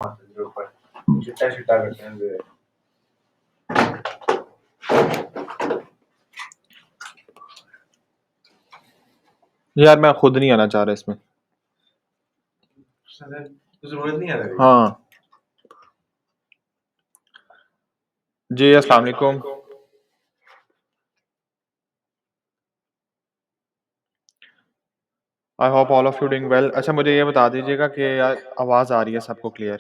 के ऊपर चिट्टा-चिट्टा करते हैं जो है। यार मैं खुद नहीं आना चाह रहा इसमें। साला ज़रूरत नहीं है तेरी। हाँ। जी, अस्सलाम वालेकुम। I hope all of you doing well. अच्छा मुझे ये बता दीजिएगा कि यार आवाज़ आ रही है सबको क्लियर?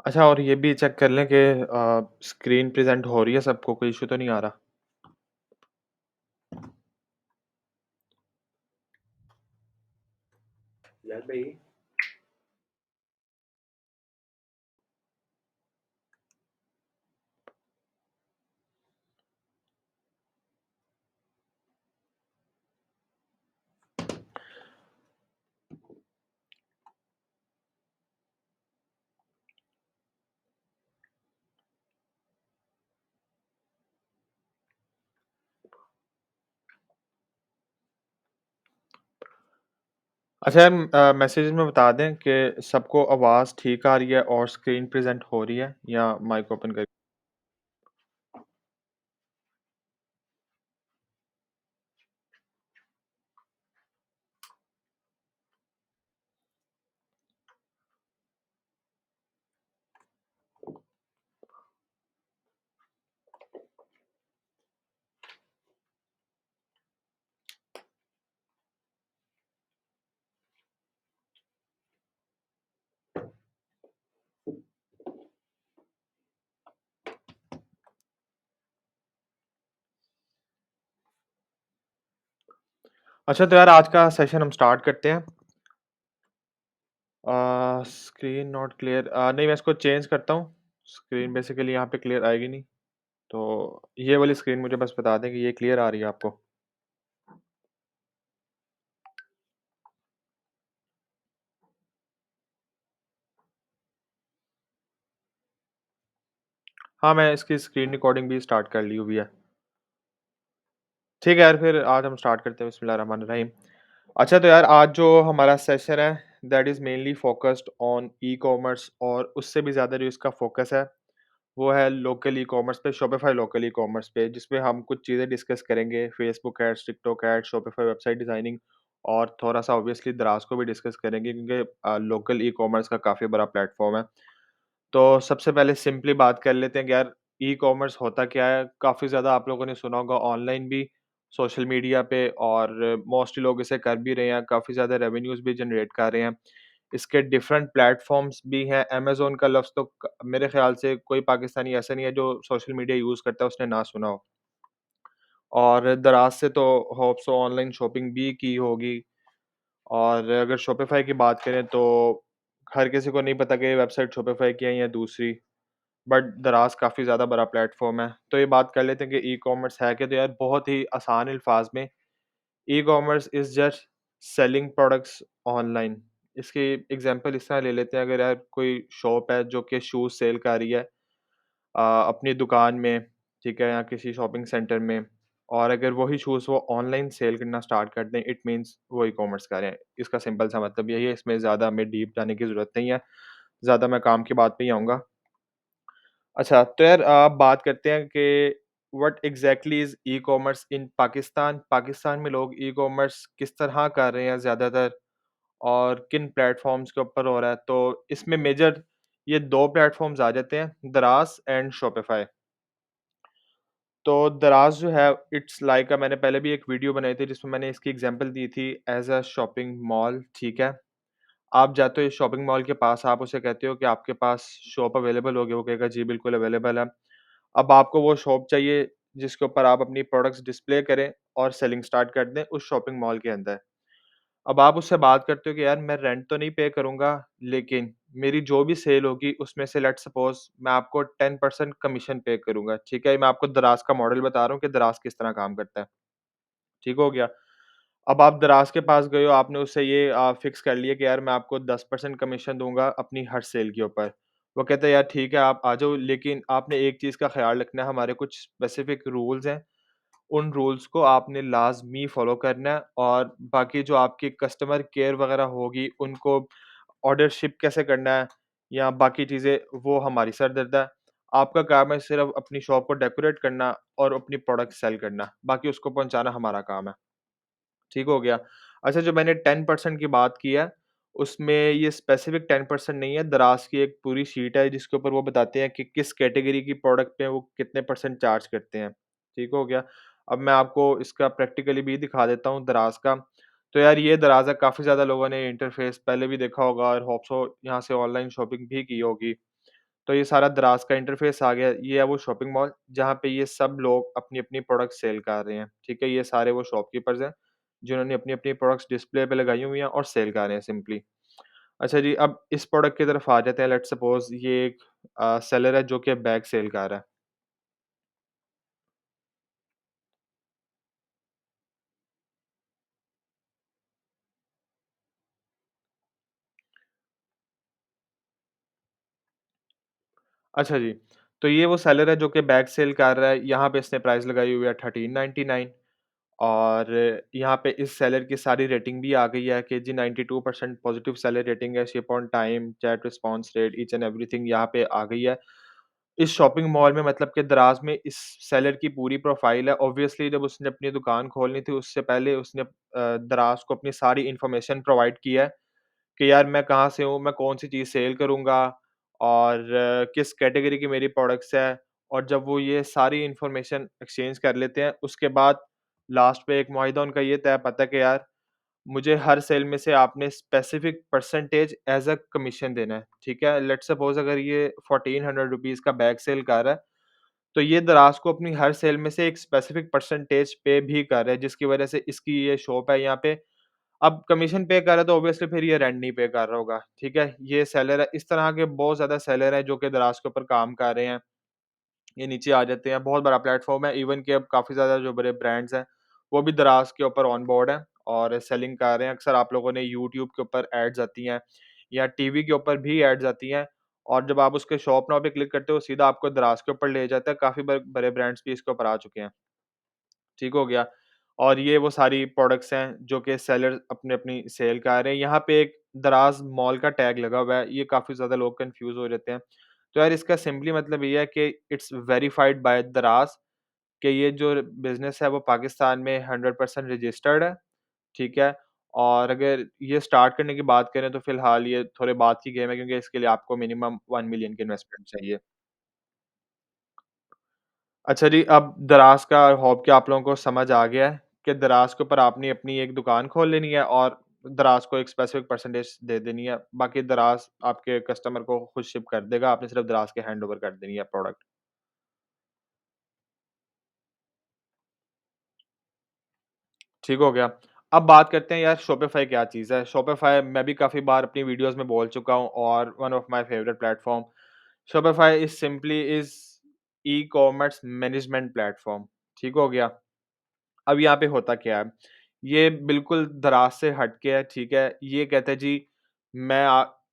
अच्छा और ये भी चेक कर लें कि स्क्रीन प्रेज़ेंट हो रही है सबको, कोई इश्यू तो नहीं आ रहा? यार भाई अच्छा यार मैसेजेस में बता दें कि सबको आवाज़ ठीक आ रही है और स्क्रीन प्रेज़ेंट हो रही है या माइक ओपन कर। अच्छा तो यार आज का सेशन हम स्टार्ट करते हैं। स्क्रीन नॉट क्लियर नहीं मैं इसको चेंज करता हूँ। स्क्रीन बेसिकली यहाँ पे क्लियर आएगी नहीं। तो ये वाली स्क्रीन मुझे बस बता दें कि ये क्लियर आ रही है आपको? हाँ, मैं इसकी स्क्रीन रिकॉर्डिंग भी स्टार्ट कर ली हुई है। ठीक है यार, फिर आज हम स्टार्ट करते हैं बिस्मिल्लाहिर्रहमानिर्रहीम। अच्छा तो यार आज जो हमारा सेशन है that is mainly focused on e-commerce और उससे भी ज़्यादा जो इसका फ़ोकस है, वो है लोकल ई-कॉमर्स पे, शॉपिफ़ाई लोकल ई-कॉमर्स पे, जिसमें हम कुछ चीज़ें डिस्कस करेंगे, Facebook ads, TikTok ads, Shopify website designing और थोड़ा-सा ऑब्वियसली दराज़ को भी डिस्कस करेंगे क्योंकि लोकल ई-कॉमर्स का काफ़ी बड़ा प्लेटफ़ॉर्म है। तो सबसे पहले सिंपली बात कर लेते हैं कि यार ई-कॉमर्स होता क्या है? काफ़ी ज़्यादा आप लोगों ने सुना होगा ऑनलाइन भी, सोशल मीडिया पे और मोस्टली लोग इसे कर भी रहे हैं, काफ़ी ज़्यादा रेवेन्यूज़ भी जनरेट कर रहे हैं। इसके डिफरेंट प्लेटफ़ॉर्म्स भी हैं, अमेज़न का लफ़्ज़ तो क मेरे ख़्याल से कोई पाकिस्तानी ऐसा नहीं है जो सोशल मीडिया यूज़ करता है उसने ना सुना हो। और दराज़ से तो होप सो ऑनलाइन शॉपिंग भी की होगी और अगर शॉपिफ़ाई की बात करें तो हर किसी को नहीं पता कि ये वेबसाइट शॉपिफ़ाई की है या दूसरी। बट दराज़ काफ़ी ज़्यादा बड़ा प्लेटफ़ॉर्म है। तो ये बात कर लेते हैं कि ई-कॉमर्स है क्या? तो यार बहुत ही आसान अल्फ़ाज़ में e-commerce is just selling products online. इसकी एग्ज़ाम्पल इस तरह ले लेते हैं अगर यार कोई शॉप है जो कि शूज़ सेल कर रही है अपनी दुकान में, ठीक है? या किसी शॉपिंग सेंटर में और अगर वही शूज़ वो ऑनलाइन सेल करना स्टार्ट कर दें, इट मीन्स वो ई-कॉमर्स कर रहे हैं। इसका सिंपल सा मतलब यही है, इसमें ज़्यादा हमें डीप जाने की ज़रूरत नहीं है। ज़्यादा मैं काम की बात पे ही आऊँगा। अच्छा, तो यार आप बात करते हैं कि व्हाट एग्ज़ैक्टली इज़ ई-कॉमर्स इन पाकिस्तान? पाकिस्तान में लोग ई-कॉमर्स किस तरह कर रहे हैं ज़्यादातर और किन प्लेटफ़ॉर्म्स के ऊपर हो रहा है? तो इसमें मेजर ये 2 प्लेटफ़ॉर्म्स आ जाते हैं, दराज़ एंड शॉपिफ़ाई। तो दराज़ जो है इट्स लाइक मैंने पहले भी एक वीडियो बनाई थी जिसमें मैंने इसकी एग्ज़ाम्पल दी थी एज़ अ शॉपिंग मॉल, ठीक है? आप जाते हो इस शॉपिंग मॉल के पास, आप उसे कहते हो कि आपके पास शॉप अवेलेबल होगी, वो कहेगा जी बिल्कुल अवेलेबल है। अब आपको वो शॉप चाहिए जिसके ऊपर आप अपनी प्रोडक्ट्स डिस्प्ले करें और सेलिंग स्टार्ट कर दें उस शॉपिंग मॉल के अंदर। अब आप उससे बात करते हो कि यार मैं रेंट तो नहीं पे करूँगा, लेकिन मेरी जो भी सेल होगी उसमें से लेट्स सपोज़ मैं आपको 10% कमीशन पे करूँगा, ठीक है? मैं आपको दराज़ का मॉडल बता रहा हूँ कि दराज़ किस तरह काम करता है, ठीक हो गया? अब आप दराज़ के पास गए हो, आपने उससे ये फ़िक्स कर लिया कि यार मैं आपको 10% कमीशन दूँगा अपनी हर सेल के ऊपर। वो कहता है यार ठीक है आप आ जाओ, लेकिन आपने एक चीज़ का ख़्याल रखना है, हमारे कुछ स्पेसिफ़िक रूल्स हैं, उन रूल्स को आपने लाज़मी फ़ॉलो करना है और बाकी जो आपकी कस्टमर केयर वग़ैरह होगी, उनको ऑर्डर शिप कैसे करना है या बाकी चीज़ें, वो हमारी सरदर्द है। आपका काम है सिर्फ़ अपनी शॉप को डेकोरेट करना और अपनी प्रोडक्ट सेल करना, बाकी उसको पहुँचाना हमारा काम है। ठीक हो गया। अच्छा, जो मैंने 10% की बात की है, उसमें ये स्पेसिफ़िक 10% नहीं है, दराज़ की एक पूरी शीट है जिसके ऊपर वो बताते हैं कि किस कैटेगरी की प्रोडक्ट पे वो कितने परसेंट चार्ज करते हैं। ठीक हो गया। अब मैं आपको इसका प्रैक्टिकली भी दिखा देता हूँ दराज़ का। तो यार ये दराज़ है, काफ़ी ज़्यादा लोगों ने इंटरफ़ेस पहले भी देखा होगा और होप सो यहाँ से ऑनलाइन शॉपिंग भी की होगी। तो ये सारा दराज़ का इंटरफ़ेस आ गया। ये है वो शॉपिंग मॉल जहाँ पे ये सब लोग अपनी-अपनी प्रोडक्ट सेल कर रहे हैं, ठीक है? ये सारे वो शॉपकीपर्स हैं, जिन्होंने अपनी-अपनी प्रोडक्ट्स डिस्प्ले पे लगाई हुई हैं और सेल कर रहे हैं सिंपली। अच्छा जी, अब इस प्रोडक्ट की तरफ आ जाते हैं। लेट्स सपोज़ ये एक सेलर है जो कि बैग सेल कर रहा है। अच्छा जी, तो ये वो सेलर है जो कि बैग सेल कर रहा है। यहाँ पे इसने प्राइस लगाई हुई है 1399 और यहाँ पे इस सेलर की सारी रेटिंग भी आ गई है कि जी 92% पॉजिटिव सेलर रेटिंग है, ship on time, chat response rate, each and everything यहाँ पे आ गई है। इस शॉपिंग मॉल में मतलब कि दराज़ में इस सेलर की पूरी प्रोफ़ाइल है। ऑब्वियसली जब उसने अपनी दुकान खोलनी थी उससे पहले उसने दराज़ को अपनी सारी इन्फॉर्मेशन प्रोवाइड की है कि यार मैं कहाँ से हूँ, मैं कौन-सी चीज़ सेल करूँगा और किस कैटेगरी की मेरी प्रोडक्ट्स है। और जब वो ये सारी इन्फॉर्मेशन एक्सचेंज कर लेते हैं, उसके बाद लास्ट पे एक मुआहिदा उनका ये तय पाता है कि यार मुझे हर सेल में से आपने specific percentage as a commission देना है, ठीक है? लेट्स सपोज़ अगर ये ₹1400 का बैग सेल कर रहा है, तो ये दराज़ को अपनी हर सेल में से एक स्पेसिफिक परसेंटेज पे भी कर रहा है, जिसकी वजह से इसकी ये शॉप है यहाँ पे। अब कमीशन पे कर रहा है तो ऑब्वियसली फिर ये रेंट नहीं पे कर रहा होगा, ठीक है? ये सेलर है, इस तरह के बहुत ज़्यादा सेलर हैं जो कि दराज़ के ऊपर काम कर रहे हैं। ये नीचे आ जाते हैं, बहुत बड़ा प्लेटफ़ॉर्म है, इवन कि अब काफ़ी ज़्यादा जो बड़े ब्रांड्स हैं, वो भी दराज़ के ऊपर ऑन बोर्ड हैं और सेलिंग कर रहे हैं। अक्सर आप लोगों ने यूट्यूब के ऊपर एड्स आती हैं या टीवी के ऊपर भी एड्स आती हैं और जब आप उसके शॉप नाउ पे क्लिक करते हो, सीधा आपको दराज़ के ऊपर ले जाता है। काफ़ी बड़े ब्रांड्स भी इसके ऊपर आ चुके हैं। ठीक हो गया। और ये वो सारी प्रोडक्ट्स हैं जो कि सेलर अपनी-अपनी सेल कर रहे हैं। यहाँ पे एक दराज़ मॉल का टैग लगा हुआ है, ये काफ़ी ज़्यादा लोग कन्फ्यूज़ हो जाते हैं। तो यार इसका सिंपली मतलब ये है कि इट्स वेरिफाइड बाय दराज़ कि ये जो बिज़नेस है वो पाकिस्तान में 100% रजिस्टर्ड है, ठीक है? और अगर ये स्टार्ट करने की बात करें तो फ़िलहाल ये थोड़े बाद की गेम है क्योंकि इसके लिए आपको मिनिमम 1 मिलियन की इन्वेस्टमेंट चाहिए। अच्छा जी, अब दराज़ का होप कि आप लोगों को समझ आ गया है कि दराज़ के ऊपर आपने अपनी एक दुकान खोल लेनी है और दराज़ को एक स्पेसिफ़िक परसेंटेज दे देनी है। बाकी दराज़ आपके कस्टमर को खुद शिप कर देगा, आपने सिर्फ़ दराज़ के हैंडओवर कर देनी है प्रोडक्ट। ठीक हो गया। अब बात करते हैं यार शॉपिफ़ाई क्या चीज़ है? शॉपिफ़ाई मैं भी काफ़ी बार अपनी वीडियोज़ में बोल चुका हूँ और one of my favourite platform. Shopify is e-commerce management platform. ठीक हो गया? अब यहाँ पे होता क्या है, ये बिल्कुल दराज़ से हट के है, ठीक है? ये कहता है जी, मैं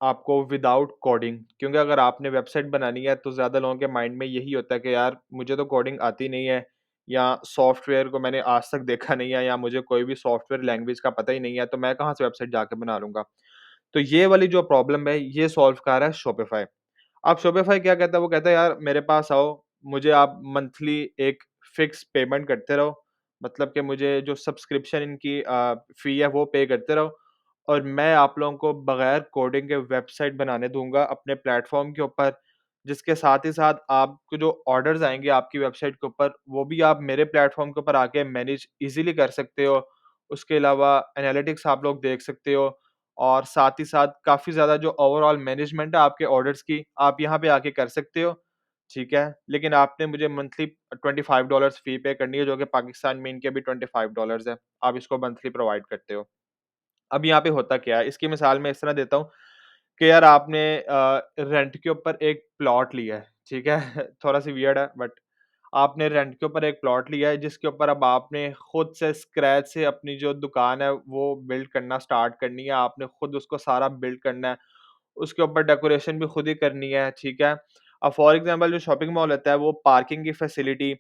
आपको विदाउट कोडिंग, क्योंकि अगर आपने वेबसाइट बनानी है तो ज़्यादा लोगों के माइंड में यही होता है कि यार मुझे तो कोडिंग आती नहीं है या सॉफ्टवेयर को मैंने आज तक देखा नहीं है या मुझे कोई भी सॉफ्टवेयर लैंग्वेज का पता ही नहीं है, तो मैं कहाँ से वेबसाइट जाके बना लूँगा? तो ये वाली जो प्रॉब्लम है, ये सॉल्व कर रहा है शॉपिफ़ाई। अब शॉपिफ़ाई क्या कहता है, वो कहता है यार मेरे पास आओ, मुझे आप मंथली एक फ़िक्स पेमेंट करते रहो। मतलब कि मुझे जो सब्सक्रिप्शन इनकी फ़ी है वो पे करते रहो और मैं आप लोगों को बगैर कोडिंग के वेबसाइट बनाने दूँगा अपने प्लेटफ़ॉर्म के ऊपर। जिसके साथ ही साथ आपको जो ऑर्डर्स आएँगे आपकी वेबसाइट के ऊपर, वो भी आप मेरे प्लेटफ़ॉर्म के ऊपर आके मैनेज ईज़िली कर सकते हो। उसके अलावा एनालिटिक्स आप लोग देख सकते हो और साथ ही साथ काफ़ी ज़्यादा जो ओवरऑल मैनेजमेंट है आपके ऑर्डर्स की, आप यहाँ पे आके कर सकते हो, ठीक है? लेकिन आपने मुझे मंथली $25 फ़ी पे करनी है, जो कि पाकिस्तान में इनके अभी $25 है। आप इसको मंथली प्रोवाइड करते हो। अब यहाँ पे होता क्या है, इसकी मिसाल मैं इस तरह देता हूँ कि यार आपने रेंट के ऊपर एक प्लॉट लिया है, ठीक है? थोड़ा-सी वियर्ड है बट आपने रेंट के ऊपर एक प्लॉट लिया है जिसके ऊपर अब आपने खुद से स्क्रैच से अपनी जो दुकान है वो बिल्ड करना स्टार्ट करनी है। आपने खुद उसको सारा बिल्ड करना है। उसके ऊपर डेकोरेशन भी खुद ही करनी है, ठीक है? अब फॉर एग्ज़ाम्पल जो शॉपिंग मॉल होता है वो पार्किंग की फैसिलिटी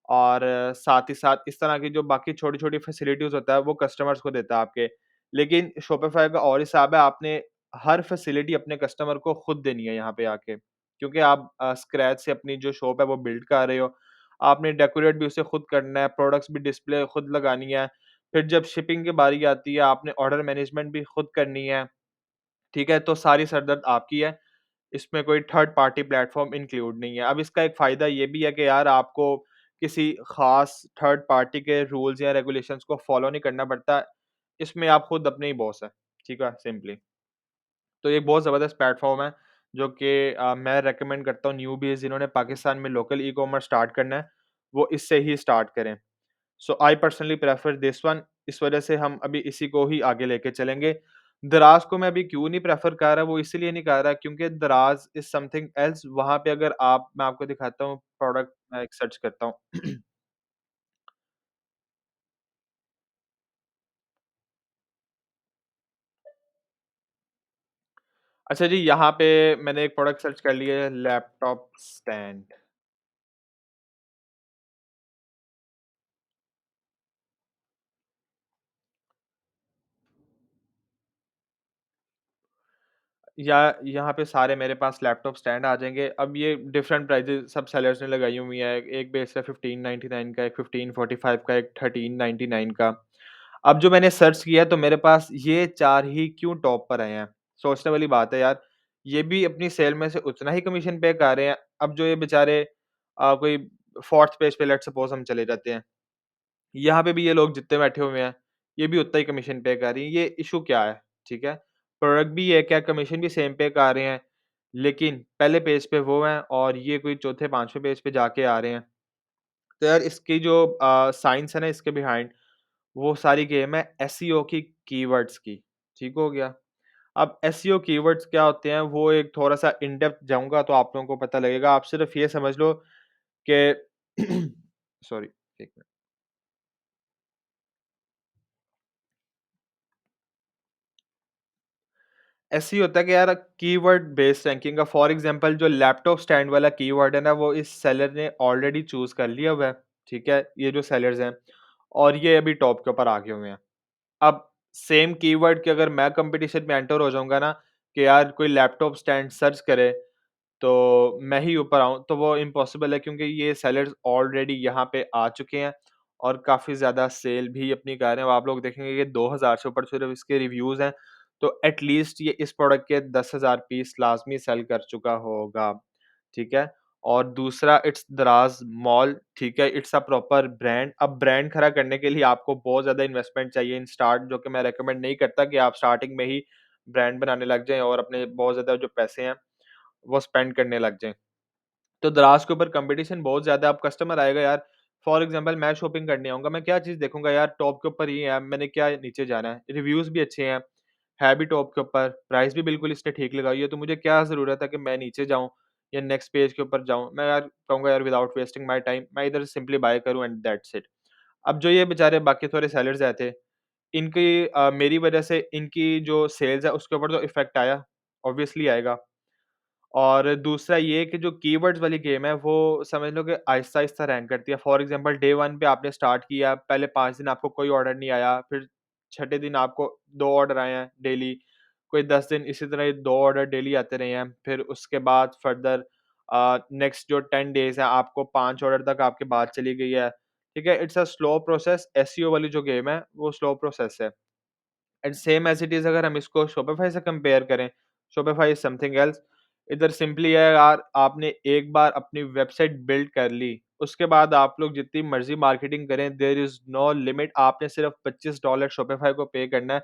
और साथ ही साथ इस तरह की जो बाकी छोटी-छोटी फैसिलिटीज़ होता है वो कस्टमर्स को देता है आपके। लेकिन शॉपिफ़ाई का और हिसाब है, आपने हर फैसिलिटी अपने कस्टमर को खुद देनी है यहाँ पे आके। क्योंकि आप स्क्रैच से अपनी जो शॉप है वो बिल्ड कर रहे हो। आपने डेकोरेट भी उसे खुद करना है, प्रोडक्ट्स भी डिस्प्ले खुद लगानी है। फिर जब शिपिंग की बारी आती है आपने ऑर्डर मैनेजमेंट भी खुद करनी है। ठीक है? तो सारी सरदर्द आपकी है, इसमें कोई थर्ड पार्टी प्लेटफ़ॉर्म इंक्लूड नहीं है। अब इसका एक फ़ायदा ये भी है कि यार आपको किसी ख़ास थर्ड पार्टी के रूल्स या रेगुलेशंस को फ़ॉलो नहीं करना पड़ता, इसमें आप खुद अपने ही बॉस हैं, ठीक है? सिंपली। तो ये एक बहुत ज़बरदस्त प्लेटफ़ॉर्म है, जो कि मैं रिकमेंड करता हूँ न्यूबीज़ जिन्होंने पाकिस्तान में लोकल ई-कॉमर्स स्टार्ट करना है, वो इससे ही स्टार्ट करें। So I personally prefer this one. इस वजह से हम अभी इसी को ही आगे लेके चलेंगे। दराज़ को मैं अभी क्यों नहीं प्रेफ़र कर रहा, वो इसलिए नहीं कर रहा क्योंकि दराज़ इज़ समथिंग एल्स। वहाँ पे अगर आप मैं आपको दिखाता हूँ प्रोडक्ट, मैं एक सर्च करता हूँ। अच्छा जी, यहाँ पे मैंने एक प्रोडक्ट सर्च कर लिया है, लैपटॉप स्टैंड। या यहाँ पे सारे मेरे पास लैपटॉप स्टैंड आ जाएँगे। अब ये डिफरेंट प्राइसेज़ सब सेलर्स ने लगाई हुई हैं। एक बेस है 1599 का, एक 1545 का, एक 1399 का। अब जो मैंने सर्च किया तो मेरे पास ये 4 ही क्यों टॉप पर आए हैं? सोचने वाली बात है यार। ये भी अपनी सेल में से उतना ही कमीशन पे कर रहे हैं। अब जो ये बेचारे कोई 4th पेज पे लेट्स सपोज़ हम चले जाते हैं। यहाँ पे भी ये लोग जितने बैठे हुए हैं, ये भी उतना ही कमीशन पे कर रही हैं। ये इश्यू क्या है? ठीक है? प्रोडक्ट भी एक है, कमीशन भी सेम पे कर रहे हैं, लेकिन पहले पेज पे वो हैं और ये कोई चौथे, 5वें पेज पे जाके आ रहे हैं। तो यार इसकी जो साइंस है ना इसके बिहाइंड, वो सारी गेम है एसईओ की कीवर्ड्स की। ठीक हो गया? अब एसईओ कीवर्ड्स क्या होते हैं, वो एक थोड़ा-सा इन डेप्थ जाऊँगा तो आप लोगों को पता लगेगा। आप सिर्फ़ ये समझ लो कि सॉरी, 1 मिनट। ऐसे ही होता है कि यार कीवर्ड बेस्ड रैंकिंग का फॉर एग्जांपल जो लैपटॉप स्टैंड वाला कीवर्ड है ना, वो इस सेलर ने ऑलरेडी चूज़ कर लिया हुआ है, ठीक है? ये जो सेलर्स हैं और ये अभी टॉप के ऊपर आ गए हुए हैं। अब सेम कीवर्ड के अगर मैं कॉम्पिटिशन में एंटर हो जाऊँगा ना कि यार कोई लैपटॉप स्टैंड सर्च करे तो मैं ही ऊपर आऊँ, तो वो इम्पॉसिबल है क्योंकि ये सेलर्स ऑलरेडी यहाँ पे आ चुके हैं और काफ़ी ज़्यादा सेल भी अपनी कर रहे हैं। आप लोग देखेंगे कि 2000 से ऊपर सिर्फ़ इसके रिव्यूज़ हैं, तो एट लीस्ट ये इस प्रोडक्ट के 10,000 पीस लाज़मी सेल कर चुका होगा, ठीक है? और दूसरा इट्स दराज़ मॉल, ठीक है? It's a proper brand. अब ब्रांड खड़ा करने के लिए आपको बहुत ज़्यादा इन्वेस्टमेंट चाहिए इन स्टार्ट, जो कि मैं रिकमेंड नहीं करता कि आप स्टार्टिंग में ही ब्रांड बनाने लग जाएँ और अपने बहुत ज़्यादा जो पैसे हैं वो स्पेंड करने लग जाएँ। तो दराज़ के ऊपर कॉम्पिटिशन बहुत ज़्यादा है, अब कस्टमर आएगा यार, फॉर एग्ज़ाम्पल मैं शॉपिंग करने आऊँगा, मैं क्या चीज़ देखूँगा यार, टॉप के ऊपर ही है, मैंने क्या नीचे जाना है? रिव्यूज़ भी अच्छे हैं, है भी टॉप के ऊपर, प्राइस भी बिल्कुल इसने ठीक लगाई है, तो मुझे क्या ज़रूरत है कि मैं नीचे जाऊँ या नेक्स्ट पेज के ऊपर जाऊँ? मैं यार कहूँगा यार विदाउट वेस्टिंग माय टाइम मैं इधर सिंपली बाय करूँ एंड दैट्स इट। अब जो ये बेचारे बाकी थोड़े सेलर्स आए थे, इनकी मेरी वज़ह से इनकी जो सेल्स है उसके ऊपर तो इफ़ेक्ट आया, ऑब्वियसली आएगा। और दूसरा ये कि जो कीवर्ड्स वाली गेम है, वो समझ लो कि आहिस्ता-आहिस्ता रैंक करती है। फॉर एग्ज़ाम्पल डे 1 पे आपने स्टार्ट किया, पहले 5 दिन आपको कोई ऑर्डर नहीं आया, फिर छठे दिन आपको 2 ऑर्डर आए हैं डेली, कोई 10 दिन इसी तरह ही 2 ऑर्डर डेली आते रहे हैं। फिर उसके बाद फर्दर नेक्स्ट जो 10 डेज़ हैं, आपको 5 ऑर्डर तक आपकी बात चली गई है। ठीक है? It's a slow process, SEO वाली जो गेम है, वो स्लो प्रोसेस है। And same as it is अगर हम इसको शॉपिफ़ाई से कंपेयर करें, शॉपिफ़ाई इज़ समथिंग एल्स। इधर सिंपली है यार, आपने एक बार अपनी वेबसाइट बिल्ड कर ली, उसके बाद आप लोग जितनी मर्ज़ी मार्केटिंग करें, देयर इज़ नो लिमिट। आपने सिर्फ़ $25 शॉपिफ़ाई को पे करना है,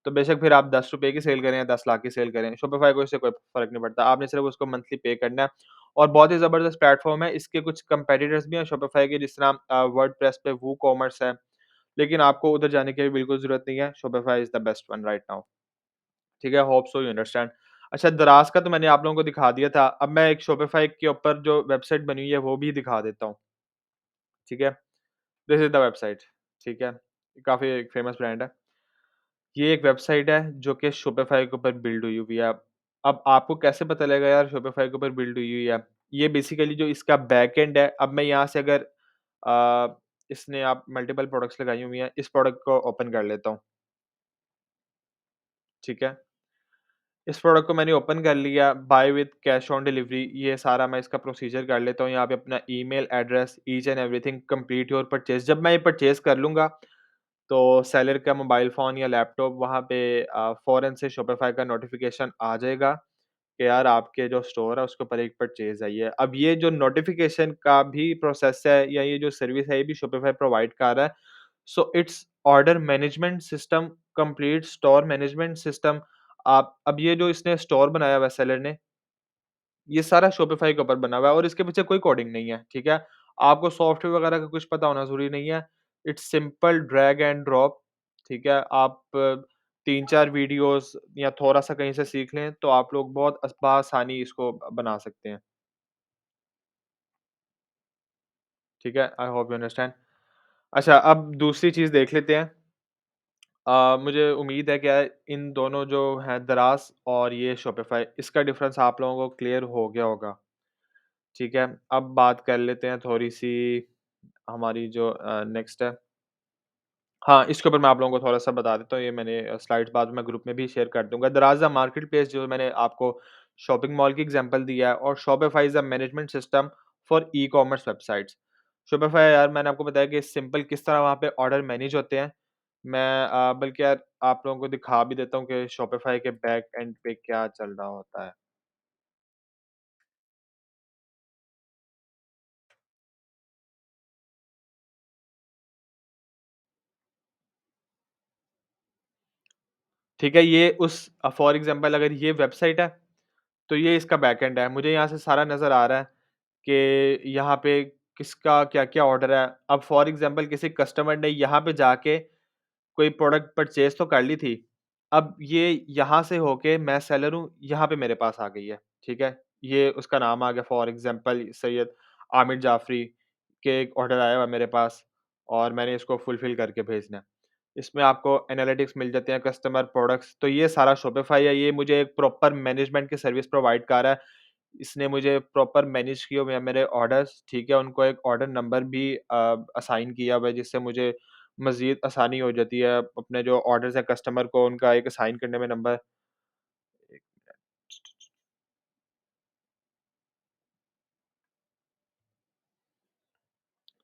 तो बेशक फिर आप ₹10 की सेल करें या 10 लाख की सेल करें, शॉपिफ़ाई को इससे कोई फ़र्क नहीं पड़ता। आपने सिर्फ़ उसको मंथली पे करना है और बहुत ही ज़बरदस्त प्लेटफ़ॉर्म है। इसके कुछ कंपेटिटर्स भी हैं शॉपिफ़ाई के, जिस तरह वर्डप्रेस पे वूकॉमर्स है। लेकिन आपको उधर जाने की भी बिल्कुल ज़रूरत नहीं है, Shopify is the best one right now. ठीक है? Hope so you understand. अच्छा, दराज़ का तो मैंने आप लोगों को दिखा दिया था। अब मैं एक शॉपिफ़ाई के ऊपर जो वेबसाइट बनी हुई है, वो भी दिखा देता हूँ, ठीक है? दिस इज़ द वेबसाइट, ठीक है? काफ़ी एक फ़ेमस ब्रांड है। ये एक वेबसाइट है जो कि शॉपिफ़ाई के ऊपर बिल्ड हुई हुई है। अब आपको कैसे पता लगेगा यार शॉपिफ़ाई के ऊपर बिल्ड हुई हुई है? ये बेसिकली जो इसका बैकएंड है, अब मैं यहाँ से अगर इसने आप मल्टीपल प्रोडक्ट्स लगाई हुई हैं, इस प्रोडक्ट को ओपन कर लेता हूँ, ठीक है? इस प्रोडक्ट को मैंने ओपन कर लिया, buy with cash on delivery, ये सारा मैं इसका प्रोसीजर कर लेता हूँ। यहाँ पे अपना email address, each and everything, complete your purchase. जब मैं ये परचेज़ कर लूँगा, तो सेलर का मोबाइल फ़ोन या लैपटॉप वहाँ पे फ़ौरन से शॉपिफ़ाई का नोटिफ़िकेशन आ जाएगा कि यार आपके जो स्टोर है उसके ऊपर एक परचेज़ आई है। अब ये जो नोटिफ़िकेशन का भी प्रोसेस है या ये जो सर्विस है, ये भी शॉपिफ़ाई प्रोवाइड कर रहा है। So it's order management system, complete store management system. आप अब ये जो इसने स्टोर बनाया हुआ है सेलर ने, ये सारा शॉपिफ़ाई के ऊपर बना हुआ है और इसके पीछे कोई कोडिंग नहीं है, ठीक है? आपको सॉफ्टवेयर वगैरह का कुछ पता होना ज़रूरी नहीं है। It's simple drag and drop, ठीक है? आप 3-4 वीडियोज़ या थोड़ा-सा कहीं से सीख लें, तो आप लोग बहुत बआसानी इसको बना सकते हैं, ठीक है? I hope you understand. अच्छा, अब दूसरी चीज़ देख लेते हैं। मुझे उम्मीद है कि इन दोनों जो हैं दराज़ और ये शॉपिफ़ाई, इसका डिफ़रेंस आप लोगों को क्लियर हो गया होगा, ठीक है? अब बात कर लेते हैं थोड़ी-सी हमारी जो नेक्स्ट है। हाँ, इसके ऊपर मैं आप लोगों को थोड़ा-सा बता देता हूँ, ये मैंने स्लाइड्स बाद में ग्रुप में भी शेयर कर दूँगा। दराज़ मार्केट प्लेस जो मैंने आपको शॉपिंग मॉल की एग्ज़ाम्पल दिया है और Shopify is a management system for e-commerce websites. Shopify यार मैंने आपको बताया कि सिंपल किस तरह वहाँ पे ऑर्डर मैनेज होते हैं। मैं बल्कि यार आप लोगों को दिखा भी देता हूँ कि शॉपिफ़ाई के बैक एंड पे क्या चल रहा होता है। ठीक है, ये उस फॉर एग्ज़ाम्पल अगर ये वेबसाइट है, तो ये इसका बैकएंड है। मुझे यहाँ से सारा नज़र आ रहा है कि यहाँ पे किसका क्या-क्या ऑर्डर है। अब फॉर एग्ज़ाम्पल किसी कस्टमर ने यहाँ पे जाके कोई प्रोडक्ट परचेज़ तो कर ली थी। अब ये यहाँ से होके मैं सेलर हूँ, यहाँ पे मेरे पास आ गई है, ठीक है? ये उसका नाम आ गया फॉर एग्ज़ाम्पल सैयद आमिर जाफ़री के एक ऑर्डर आया हुआ है मेरे पास और मैंने इसको फुलफ़िल करके भेजना है। इसमें आपको एनालिटिक्स मिल जाते हैं, कस्टमर प्रोडक्ट्स, तो ये सारा शॉपिफ़ाई है, ये मुझे एक प्रॉपर मैनेजमेंट की सर्विस प्रोवाइड कर रहा है। इसने मुझे प्रॉपर मैनेज किए हुए हैं मेरे ऑर्डर्स, ठीक है? उनको एक ऑर्डर नंबर भी असाइन किया हुआ है, जिससे मुझे मज़ीद आसानी हो जाती है, अपने जो ऑर्डर्स हैं कस्टमर को उनका एक असाइन करने में नंबर। एक मिनट।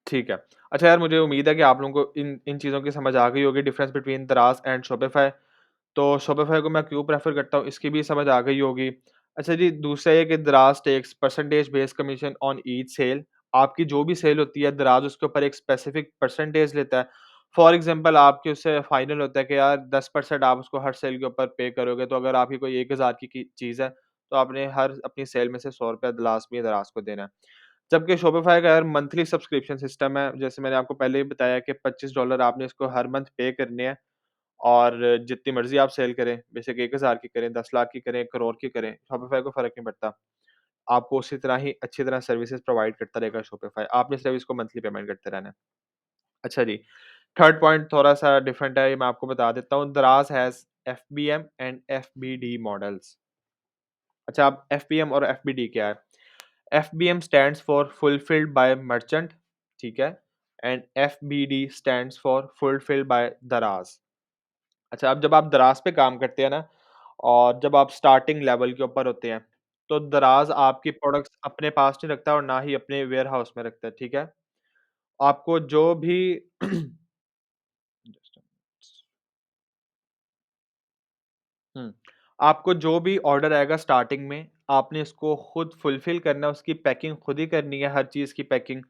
ठीक है। अच्छा यार मुझे उम्मीद है कि आप लोगों को इन इन चीज़ों की समझ आ गई होगी डिफरेंस बिटवीन दराज़ एंड शॉपिफ़ाई। तो शॉपिफ़ाई को मैं क्यों प्रेफ़र करता हूँ, इसकी भी समझ आ गई होगी। अच्छा जी, दूसरा ये कि Daraz takes percentage based commission on each sale. आपकी जो भी सेल होती है, दराज़ उसके ऊपर एक स्पेसिफ़िक परसेंटेज लेता है। फॉर एग्ज़ाम्पल आपके उससे फाइनल होता है कि यार 10% आप उसको हर सेल के ऊपर पे करोगे, तो अगर आपकी कोई 1000 की चीज़ है, तो आपने हर अपनी सेल में से ₹100 लाज़मी दराज़ को देना है। जबकि शॉपिफ़ाई का यार मंथली सब्सक्रिप्शन सिस्टम है, जैसे मैंने आपको पहले ही बताया कि $25 आपने इसको हर मंथ पे करने हैं। और जितनी मर्ज़ी आप सेल करें, बेशक 1000 की करें, 10 लाख की करें, 1 करोड़ की करें, शॉपिफ़ाई को फ़र्क नहीं पड़ता। आपको उसी तरह ही अच्छी तरह सर्विसेज़ प्रोवाइड करता रहेगा शॉपिफ़ाई। आपने सिर्फ़ इसको मंथली पेमेंट करते रहना है। अच्छा जी, थर्ड पॉइंट थोड़ा-सा डिफरेंट है, ये मैं आपको बता देता हूँ। दराज़ has FBM and FBD models. अच्छा, अब एफबीएम और एफबीडी क्या है? FBM stands for fulfilled by merchant, ठीक है? And FBD stands for fulfilled by दराज़। अच्छा, अब जब आप दराज़ पे काम करते हैं ना और जब आप स्टार्टिंग लेवल के ऊपर होते हैं, तो दराज़ आपकी प्रोडक्ट्स अपने पास नहीं रखता और ना ही अपने वेयरहाउस में रखता है, ठीक है? आपको जो भी जस्ट अ मिनट। हुँ, आपको जो भी ऑर्डर आएगा स्टार्टिंग में, आपने इसको खुद फुलफ़िल करना है, उसकी पैकिंग खुद ही करनी है, हर चीज़ की पैकिंग।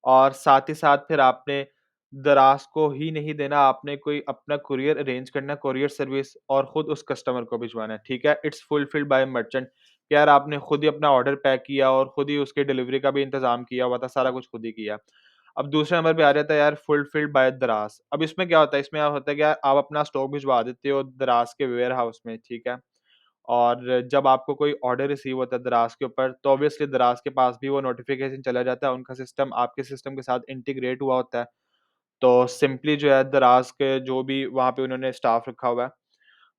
और साथ ही साथ फिर आपने दराज़ को ही नहीं देना, आपने कोई अपना कोरियर अरेंज करना है, कोरियर सर्विस और खुद उस कस्टमर को भिजवाना है, ठीक है? It's fulfilled by merchant. यार आपने खुद ही अपना ऑर्डर पैक किया और खुद ही उसकी डिलीवरी का भी इंतज़ाम किया हुआ था, सारा कुछ खुद ही किया। अब दूसरे नंबर पे आ जाता है यार फुलफिल्ड बाय दराज़। अब इसमें क्या होता है, इसमें होता है कि यार आप अपना स्टॉक भिजवा देते हो दराज़ के वेयरहाउस में, ठीक है? और जब आपको कोई ऑर्डर रिसीव होता है दराज़ के ऊपर, तो ऑब्वियसली दराज़ के पास भी वो नोटिफ़िकेशन चला जाता है, उनका सिस्टम आपके सिस्टम के साथ इंटीग्रेट हुआ होता है। तो सिंपली जो है दराज़ के जो भी वहाँ पे उन्होंने स्टाफ रखा हुआ है,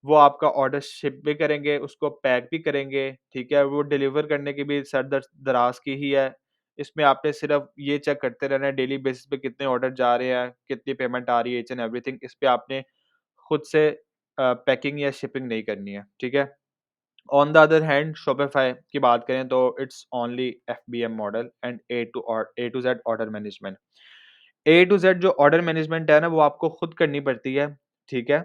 वो आपका ऑर्डर शिप भी करेंगे, उसको पैक भी करेंगे, ठीक है? वो डिलीवर करने की भी दराज़ की ही है। इसमें आपने सिर्फ़ ये चेक करते रहना है डेली बेसिस पे कितने ऑर्डर जा रहे हैं, कितनी पेमेंट आ रही है, ईच एंड एवरीथिंग। इस पे आपने खुद से पैकिंग या शिपिंग नहीं करनी है, ठीक है? On the other hand Shopify की बात करें तो it's only FBM model and A to Z order management. A to Z जो ऑर्डर मैनेजमेंट है ना, वो आपको खुद करनी पड़ती है, ठीक है?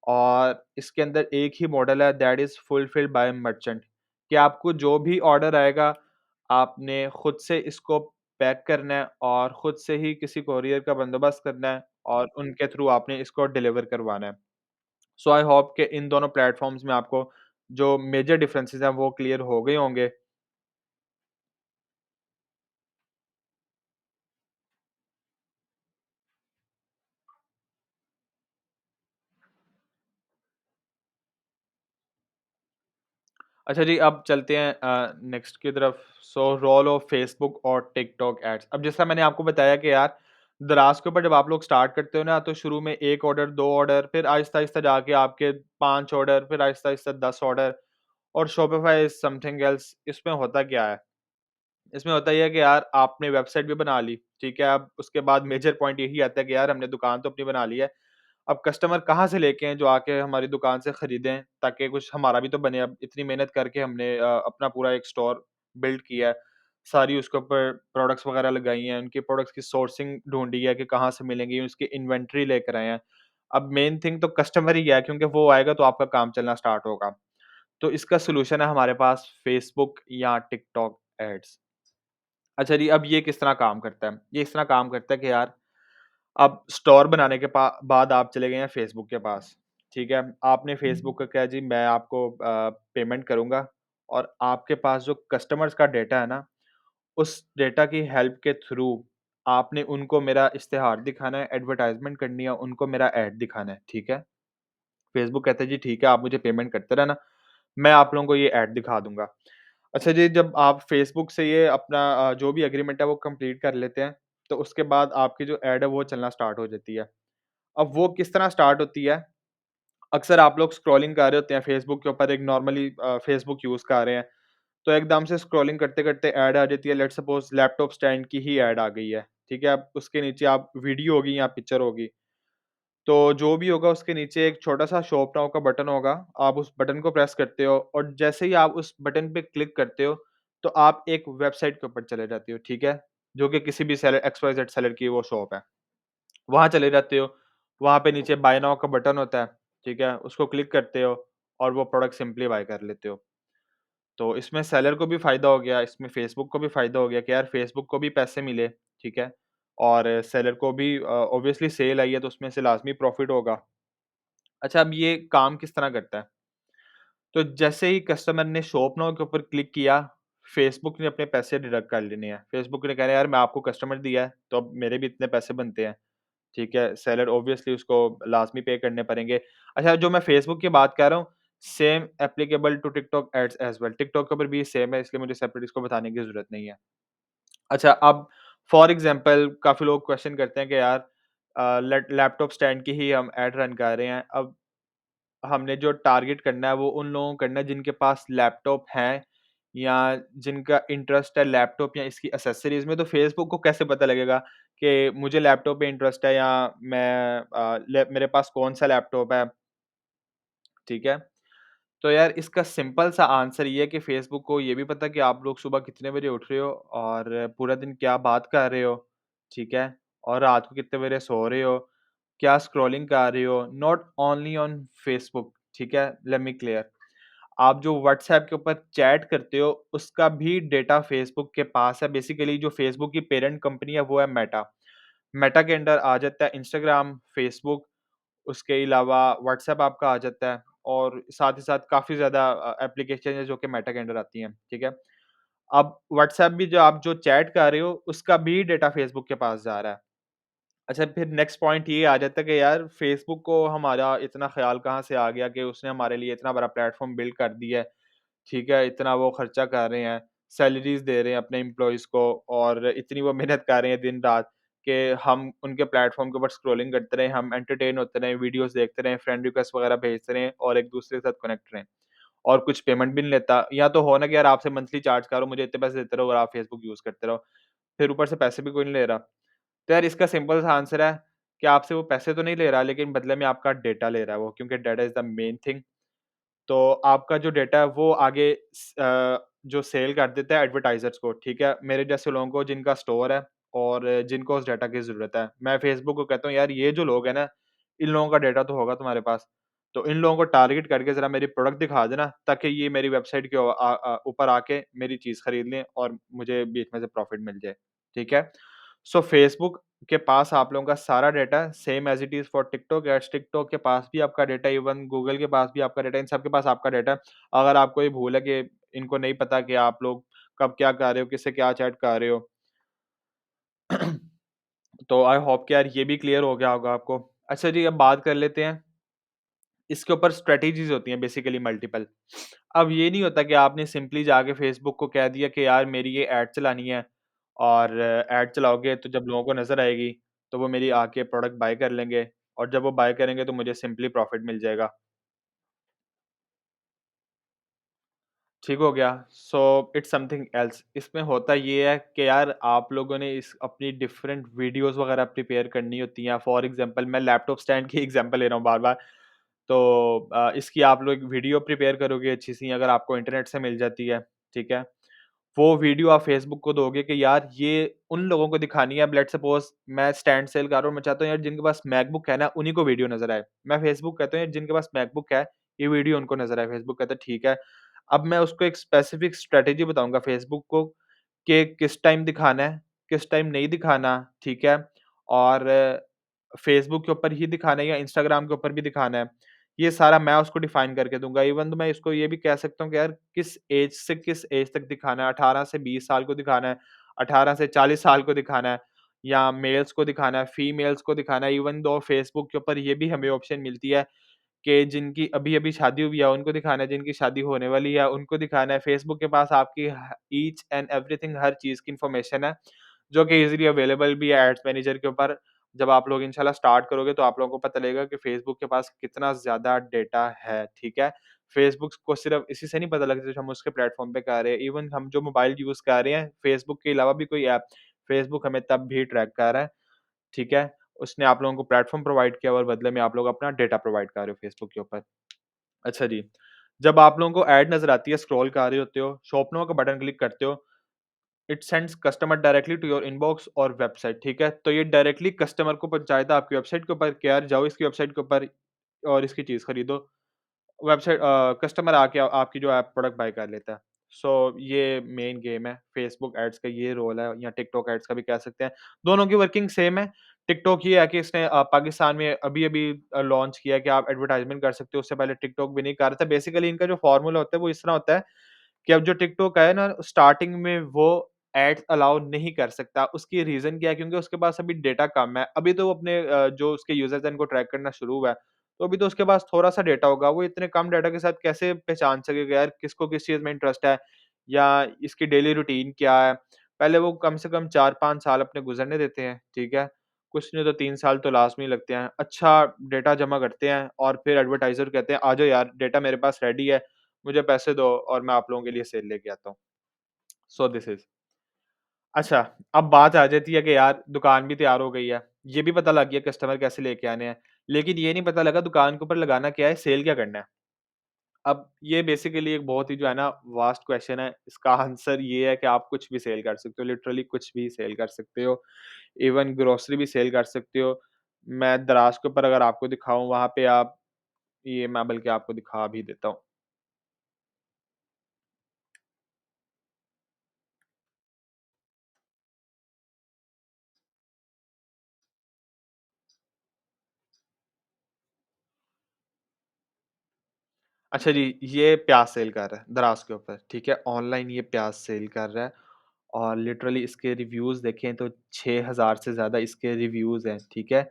और इसके अंदर एक ही मॉडल है that is fulfilled by merchant कि आपको जो भी ऑर्डर आएगा, आपने खुद से इसको पैक करना है और खुद से ही किसी कोरियर का बंदोबस्त करना है और उनके थ्रू आपने इसको डिलीवर करवाना है। सो आई होप कि इन दोनों प्लेटफ़ॉर्म्स में आपको जो मेजर डिफरेंसेस हैं, वो क्लियर हो गए होंगे। अच्छा जी, अब चलते हैं नेक्स्ट की तरफ। सो रोल ऑफ फेसबुक और टिकटॉक एड्स। अब जैसा मैंने आपको बताया कि यार दराज़ के ऊपर जब आप लोग स्टार्ट करते हो ना, तो शुरू में 1 ऑर्डर, 2 ऑर्डर, फिर आहिस्ता-आहिस्ता जाके आपके 5 ऑर्डर, फिर आहिस्ता-आहिस्ता 10 ऑर्डर और शॉपिफ़ाई इज़ समथिंग एल्स। इसमें होता क्या है? इसमें होता ये है कि यार आपने वेबसाइट भी बना ली, ठीक है? अब उसके बाद मेजर पॉइंट यही आता है कि यार हमने दुकान तो अपनी बना ली है। अब कस्टमर कहाँ से लेके आएँ जो आके हमारी दुकान से खरीदें ताकि कुछ हमारा भी तो बने। अब इतनी मेहनत करके हमने अपना पूरा एक स्टोर बिल्ड किया है। सारी उसके ऊपर प्रोडक्ट्स वगैरह लगाई हैं, उनकी प्रोडक्ट्स की सोर्सिंग ढूँढी है कि कहाँ से मिलेंगी, उसकी इन्वेंटरी लेकर आए हैं। अब मेन थिंग तो कस्टमर ही है क्योंकि वो आएगा तो आपका काम चलना स्टार्ट होगा। तो इसका सॉल्यूशन है हमारे पास फेसबुक या टिकटॉक एड्स। अच्छा जी, अब ये किस तरह काम करता है? ये इस तरह काम करता है कि यार अब स्टोर बनाने के बाद आप चले गए हैं फेसबुक के पास, ठीक है? आपने फेसबुक का क्या जी मैं आपको पेमेंट करूँगा और आपके पास जो कस्टमर्स का डेटा है ना, उस डेटा की हेल्प के थ्रू आपने उनको मेरा इश्तिहार दिखाना है, एडवर्टाइज़मेंट करनी है, उनको मेरा ऐड दिखाना है, ठीक है? फेसबुक कहता है जी ठीक है, आप मुझे पेमेंट करते रहना, मैं आप लोगों को ये ऐड दिखा दूँगा। अच्छा जी, जब आप फेसबुक से ये अपना जो भी एग्रीमेंट है वो कंप्लीट कर लेते हैं, तो उसके बाद आपकी जो ऐड है वो चलना स्टार्ट हो जाती है। अब वो किस तरह स्टार्ट होती है? अक्सर आप लोग स्क्रॉलिंग कर रहे होते हैं फेसबुक के ऊपर एक नॉर्मली फेसबुक यूज़ कर रहे हैं, तो एकदम से स्क्रॉलिंग करते-करते ऐड आ जाती है, लेट्स सपोज़ लैपटॉप स्टैंड की ही ऐड आ गई है, ठीक है? अब उसके नीचे आप वीडियो होगी या पिक्चर होगी, तो जो भी होगा उसके नीचे एक छोटा-सा शॉप नाउ का बटन होगा, आप उस बटन को प्रेस करते हो और जैसे ही आप उस बटन पे क्लिक करते हो, तो आप एक वेबसाइट के ऊपर चले जाते हो, ठीक है? जो कि किसी भी सेलर एक्स-वाई-ज़ेड सेलर की वो शॉप है। वहाँ चले जाते हो, वहाँ पे नीचे बाय नाउ का बटन होता है, ठीक है? उसको क्लिक करते हो और वो प्रोडक्ट सिंपली बाय कर लेते हो। तो इसमें सेलर को भी फ़ायदा हो गया, इसमें फेसबुक को भी फ़ायदा हो गया कि यार फेसबुक को भी पैसे मिले, ठीक है? और सेलर को भी ऑब्वियसली सेल आई है तो उसमें से लाज़मी प्रॉफ़िट होगा। अच्छा अब ये काम किस तरह करता है? तो जैसे ही कस्टमर ने शॉप नाउ के ऊपर क्लिक किया, फेसबुक ने अपने पैसे डिडक्ट कर लेने हैं। फेसबुक ने कहना है यार मैं आपको कस्टमर दिया है, तो अब मेरे भी इतने पैसे बनते हैं। ठीक है, सेलर ऑब्वियसली उसको लाज़मी पे करने पड़ेंगे। अच्छा जो मैं फ़ेसबुक की बात कर रहा हूँ, same applicable to TikTok ads as well. TikTok के ऊपर भी सेम है इसलिए मुझे सेपरेट इसको बताने की ज़रूरत नहीं है। अच्छा अब फॉर एग्ज़ाम्पल काफ़ी लोग क्वेश्चन करते हैं कि यार लैपटॉप स्टैंड की ही हम एड रन कर रहे हैं। अब हमने जो टारगेट करना है वो उन लोगों को करना है जिनके पास लैपटॉप हैं या जिनका इंटरेस्ट है लैपटॉप या इसकी एक्सेसरीज़ में। तो फ़ेसबुक को कैसे पता लगेगा कि मुझे लैपटॉप पे इंटरेस्ट है या मैं मेरे पास कौन-सा लैपटॉप है, ठीक है? तो यार इसका सिंपल सा आंसर ये है कि फ़ेसबुक को ये भी पता है कि आप लोग सुबह कितने बजे उठ रहे हो और पूरा दिन क्या बात कर रहे हो, ठीक है? और रात को कितने बजे सो रहे हो, क्या स्क्रॉलिंग कर रहे हो, नॉट ओनली ऑन फ़ेसबुक, ठीक है? Let me clear. आप जो व्हाट्सऐप के ऊपर चैट करते हो, उसका भी डेटा फ़ेसबुक के पास है। बेसिकली जो फ़ेसबुक की पेरेंट कंपनी है वो है मेटा। मेटा के अंडर आ जाता है इंस्टाग्राम, फ़ेसबुक, उसके अलावा व्हाट्सऐप आपका आ जाता है और साथ ही साथ काफ़ी ज़्यादा एप्लीकेशन है जो कि मेटा के अंडर आती हैं, ठीक है? अब व्हाट्सऐप भी जो आप जो चैट कर रहे हो, उसका भी डेटा फ़ेसबुक के पास जा रहा है। अच्छा, फिर नेक्स्ट पॉइंट ये आ जाता है कि यार फ़ेसबुक को हमारा इतना ख़्याल कहाँ से आ गया कि उसने हमारे लिए इतना बड़ा प्लेटफ़ॉर्म बिल्ड कर दिया है, ठीक है? इतना वो खर्चा कर रहे हैं, सैलरीज़ दे रहे हैं अपने एम्प्लॉइज़ को और इतनी वो मेहनत कर रहे हैं दिन-रात कि हम उनके प्लेटफ़ॉर्म के ऊपर स्क्रॉलिंग करते रहें, हम एंटरटेन होते रहें, वीडियोज़ देखते रहें, फ्रेंड रिक्वेस्ट वगैरह भेजते रहें और एक-दूसरे के साथ कनेक्ट रहें। और कुछ पेमेंट भी नहीं लेता, या तो हो ना कि यार आपसे मंथली चार्ज करो, मुझे इतने पैसे देते रहो और आप फ़ेसबुक यूज़ करते रहो। फिर ऊपर से पैसे भी कोई नहीं ले रहा। तो यार इसका सिंपल सा आंसर है कि आपसे वो पैसे तो नहीं ले रहा, लेकिन बदले में आपका डेटा ले रहा है वो, क्योंकि data is the main thing. तो आपका जो डेटा है वो आगे जो सेल कर देता है एडवर्टाइज़र्स को, ठीक है? मेरे जैसे लोगों को जिनका स्टोर है और जिनको उस डेटा की ज़रूरत है। मैं फ़ेसबुक को कहता हूँ यार ये जो लोग हैं ना, इन लोगों का डेटा तो होगा तुम्हारे पास। तो इन लोगों को टारगेट करके ज़रा मेरी प्रोडक्ट दिखा देना, ताकि ये मेरी वेबसाइट के ऊपर आके मेरी चीज़ खरीद लें और मुझे बीच में से प्रॉफ़िट मिल जाए, ठीक है? सो फ़ेसबुक के पास आप लोगों का सारा डाटा है, same as it is for TikTok as TikTok के पास भी आपका डाटा है, इवन गूगल के पास भी आपका डाटा है, इन सबके पास आपका डाटा है। अगर आपको ये भूल है कि इनको नहीं पता कि आप लोग कब क्या कर रहे हो, किससे क्या चैट कर रहे हो, तो आई होप कि यार ये भी क्लियर हो गया होगा आपको। अच्छा जी, अब बात कर लेते हैं, इसके ऊपर स्ट्रैटेजीज़ होती हैं बेसिकली मल्टीपल। अब ये नहीं होता कि आपने सिंपली जाके फ़ेसबुक को कह दिया कि यार मेरी ये ऐड चलानी है और ऐड चलाओगे तो जब लोगों को नज़र आएगी, तो वो मेरी आके प्रोडक्ट बाय कर लेंगे और जब वो बाय करेंगे तो मुझे सिंपली प्रॉफ़िट मिल जाएगा। ठीक हो गया। So it's something else. इसमें होता ये है कि यार आप लोगों ने इस अपनी डिफरेंट वीडियोज़ वगैरह प्रिपेयर करनी होती हैं। फॉर एग्ज़ाम्पल मैं लैपटॉप स्टैंड की एग्ज़ाम्पल ले रहा हूँ बार-बार। तो इसकी आप लोग वीडियो प्रिपेयर करोगे अच्छी-सी, अगर आपको इंटरनेट से मिल जाती है, ठीक है? वो वीडियो आप फ़ेसबुक को दोगे कि यार ये उन लोगों को दिखानी है। अब लेट्स सपोज़ मैं स्टैंड सेल कर रहा हूँ, मैं चाहता हूँ यार जिनके पास मैकबुक है ना, उन्हीं को वीडियो नज़र आए। मैं फ़ेसबुक कहता हूँ यार जिनके पास मैकबुक है, ये वीडियो उनको नज़र आए। फ़ेसबुक कहता है ठीक है। अब मैं उसको एक स्पेसिफिक स्ट्रैटेजी बताऊँगा फ़ेसबुक को कि किस टाइम दिखाना है, किस टाइम नहीं दिखाना, ठीक है? और फ़ेसबुक के ऊपर ही दिखाना है या इंस्टाग्राम के ऊपर भी दिखाना है। ये सारा मैं उसको डिफ़ाइन करके दूँगा। इवन तो मैं इसको ये भी कह सकता हूँ कि यार किस ऐज से किस ऐज तक दिखाना है, 18 से 20 साल को दिखाना है, 18 से 40 साल को दिखाना है या मेल्स को दिखाना है, फीमेल्स को दिखाना है। इवन दो फ़ेसबुक के ऊपर ये भी हमें ऑप्शन मिलती है कि जिनकी अभी-अभी शादी हुई है, उनको दिखाना है, जिनकी शादी होने वाली है, उनको दिखाना है। फ़ेसबुक के पास आपकी ईच एंड एवरीथिंग, हर चीज़ की इन्फॉर्मेशन है, जो कि ईज़िली अवेलेबल भी है एड्स मैनेजर के ऊपर। जब आप लोग इंशाल्लाह स्टार्ट करोगे तो आप लोगों को पता लगेगा कि फ़ेसबुक के पास कितना ज़्यादा डेटा है, ठीक है? फ़ेसबुक को सिर्फ़ इसी से नहीं पता लगता जो हम उसके प्लेटफ़ॉर्म पे कर रहे हैं। इवन हम जो मोबाइल यूज़ कर रहे हैं, फ़ेसबुक के अलावा भी कोई ऐप, फ़ेसबुक हमें तब भी ट्रैक कर रहा है, ठीक है? उसने आप लोगों को प्लेटफ़ॉर्म प्रोवाइड किया और बदले में आप लोग अपना डेटा प्रोवाइड कर रहे हो फ़ेसबुक के ऊपर। अच्छा जी, जब आप लोगों को ऐड नज़र आती है, स्क्रॉल कर रहे होते हो, शॉप नाउ का बटन क्लिक करते हो, it sends customer directly to your inbox और वेबसाइट, ठीक है? तो ये डायरेक्टली कस्टमर को पहुँचाएगा आपकी वेबसाइट के ऊपर कि यार जाओ इसकी वेबसाइट के ऊपर और इसकी चीज़ खरीदो। वेबसाइट कस्टमर आके आपकी जो ऐप प्रोडक्ट बाय कर लेता है। सो ये मेन गेम है, फेसबुक एड्स का ये रोल है या टिकटॉक एड्स का भी कह सकते हैं। दोनों की वर्किंग सेम है। टिकटॉक ये है कि इसने पाकिस्तान में अभी-अभी लॉन्च किया है कि आप एडवर्टाइज़मेंट कर सकते हो, उससे पहले टिकटॉक भी नहीं कर रहा था। बेसिकली इनका जो फ़ॉर्मूला होता है वो इस तरह होता है कि अब जो टिकटॉक है ना, स्टार्टिंग में वो एड्स अलाउ नहीं कर सकता। उसकी रीज़न क्या है? क्योंकि उसके पास अभी डेटा कम है। अभी तो वो अपने जो उसके यूज़र्स हैं, इनको ट्रैक करना शुरू हुआ है। तो अभी तो उसके पास थोड़ा-सा डेटा होगा। वो इतने कम डेटा के साथ कैसे पहचान सकेगा यार किसको किस चीज़ में इंटरेस्ट है या इसकी डेली रूटीन क्या है? पहले वो कम से कम 4-5 साल अपने गुज़रने देते हैं, ठीक है? कुछ नहीं तो 3 साल तो लाज़मी लगते हैं। अच्छा डेटा जमा करते हैं और फिर एडवर्टाइज़र कहते हैं, "आ जाओ यार, डेटा मेरे पास रेडी है। मुझे पैसे दो और मैं आप लोगों के लिए सेल लेके आता हूँ।" So this is. अच्छा, अब बात आ जाती है कि यार दुकान भी तैयार हो गई है। ये भी पता लग गया कस्टमर कैसे लेके आने हैं। लेकिन ये नहीं पता लगा दुकान के ऊपर लगाना क्या है, सेल क्या करना है। अब ये बेसिकली एक बहुत ही जो है ना वास्ट क्वेश्चन है। इसका आंसर ये है कि आप कुछ भी सेल कर सकते हो, लिटरली कुछ भी सेल कर सकते हो। इवन ग्रोसरी भी सेल कर सकते हो। मैं दराज़ के ऊपर अगर आपको दिखाऊँ वहाँ पे आप ये मैं बल्कि आपको दिखा भी देता हूँ। अच्छा जी, ये प्याज़ सेल कर रहा है दराज़ के ऊपर, ठीक है? ऑनलाइन ये प्याज़ सेल कर रहा है और लिटरली इसके रिव्यूज़ देखें तो 6000 से ज़्यादा इसके रिव्यूज़ हैं, ठीक है?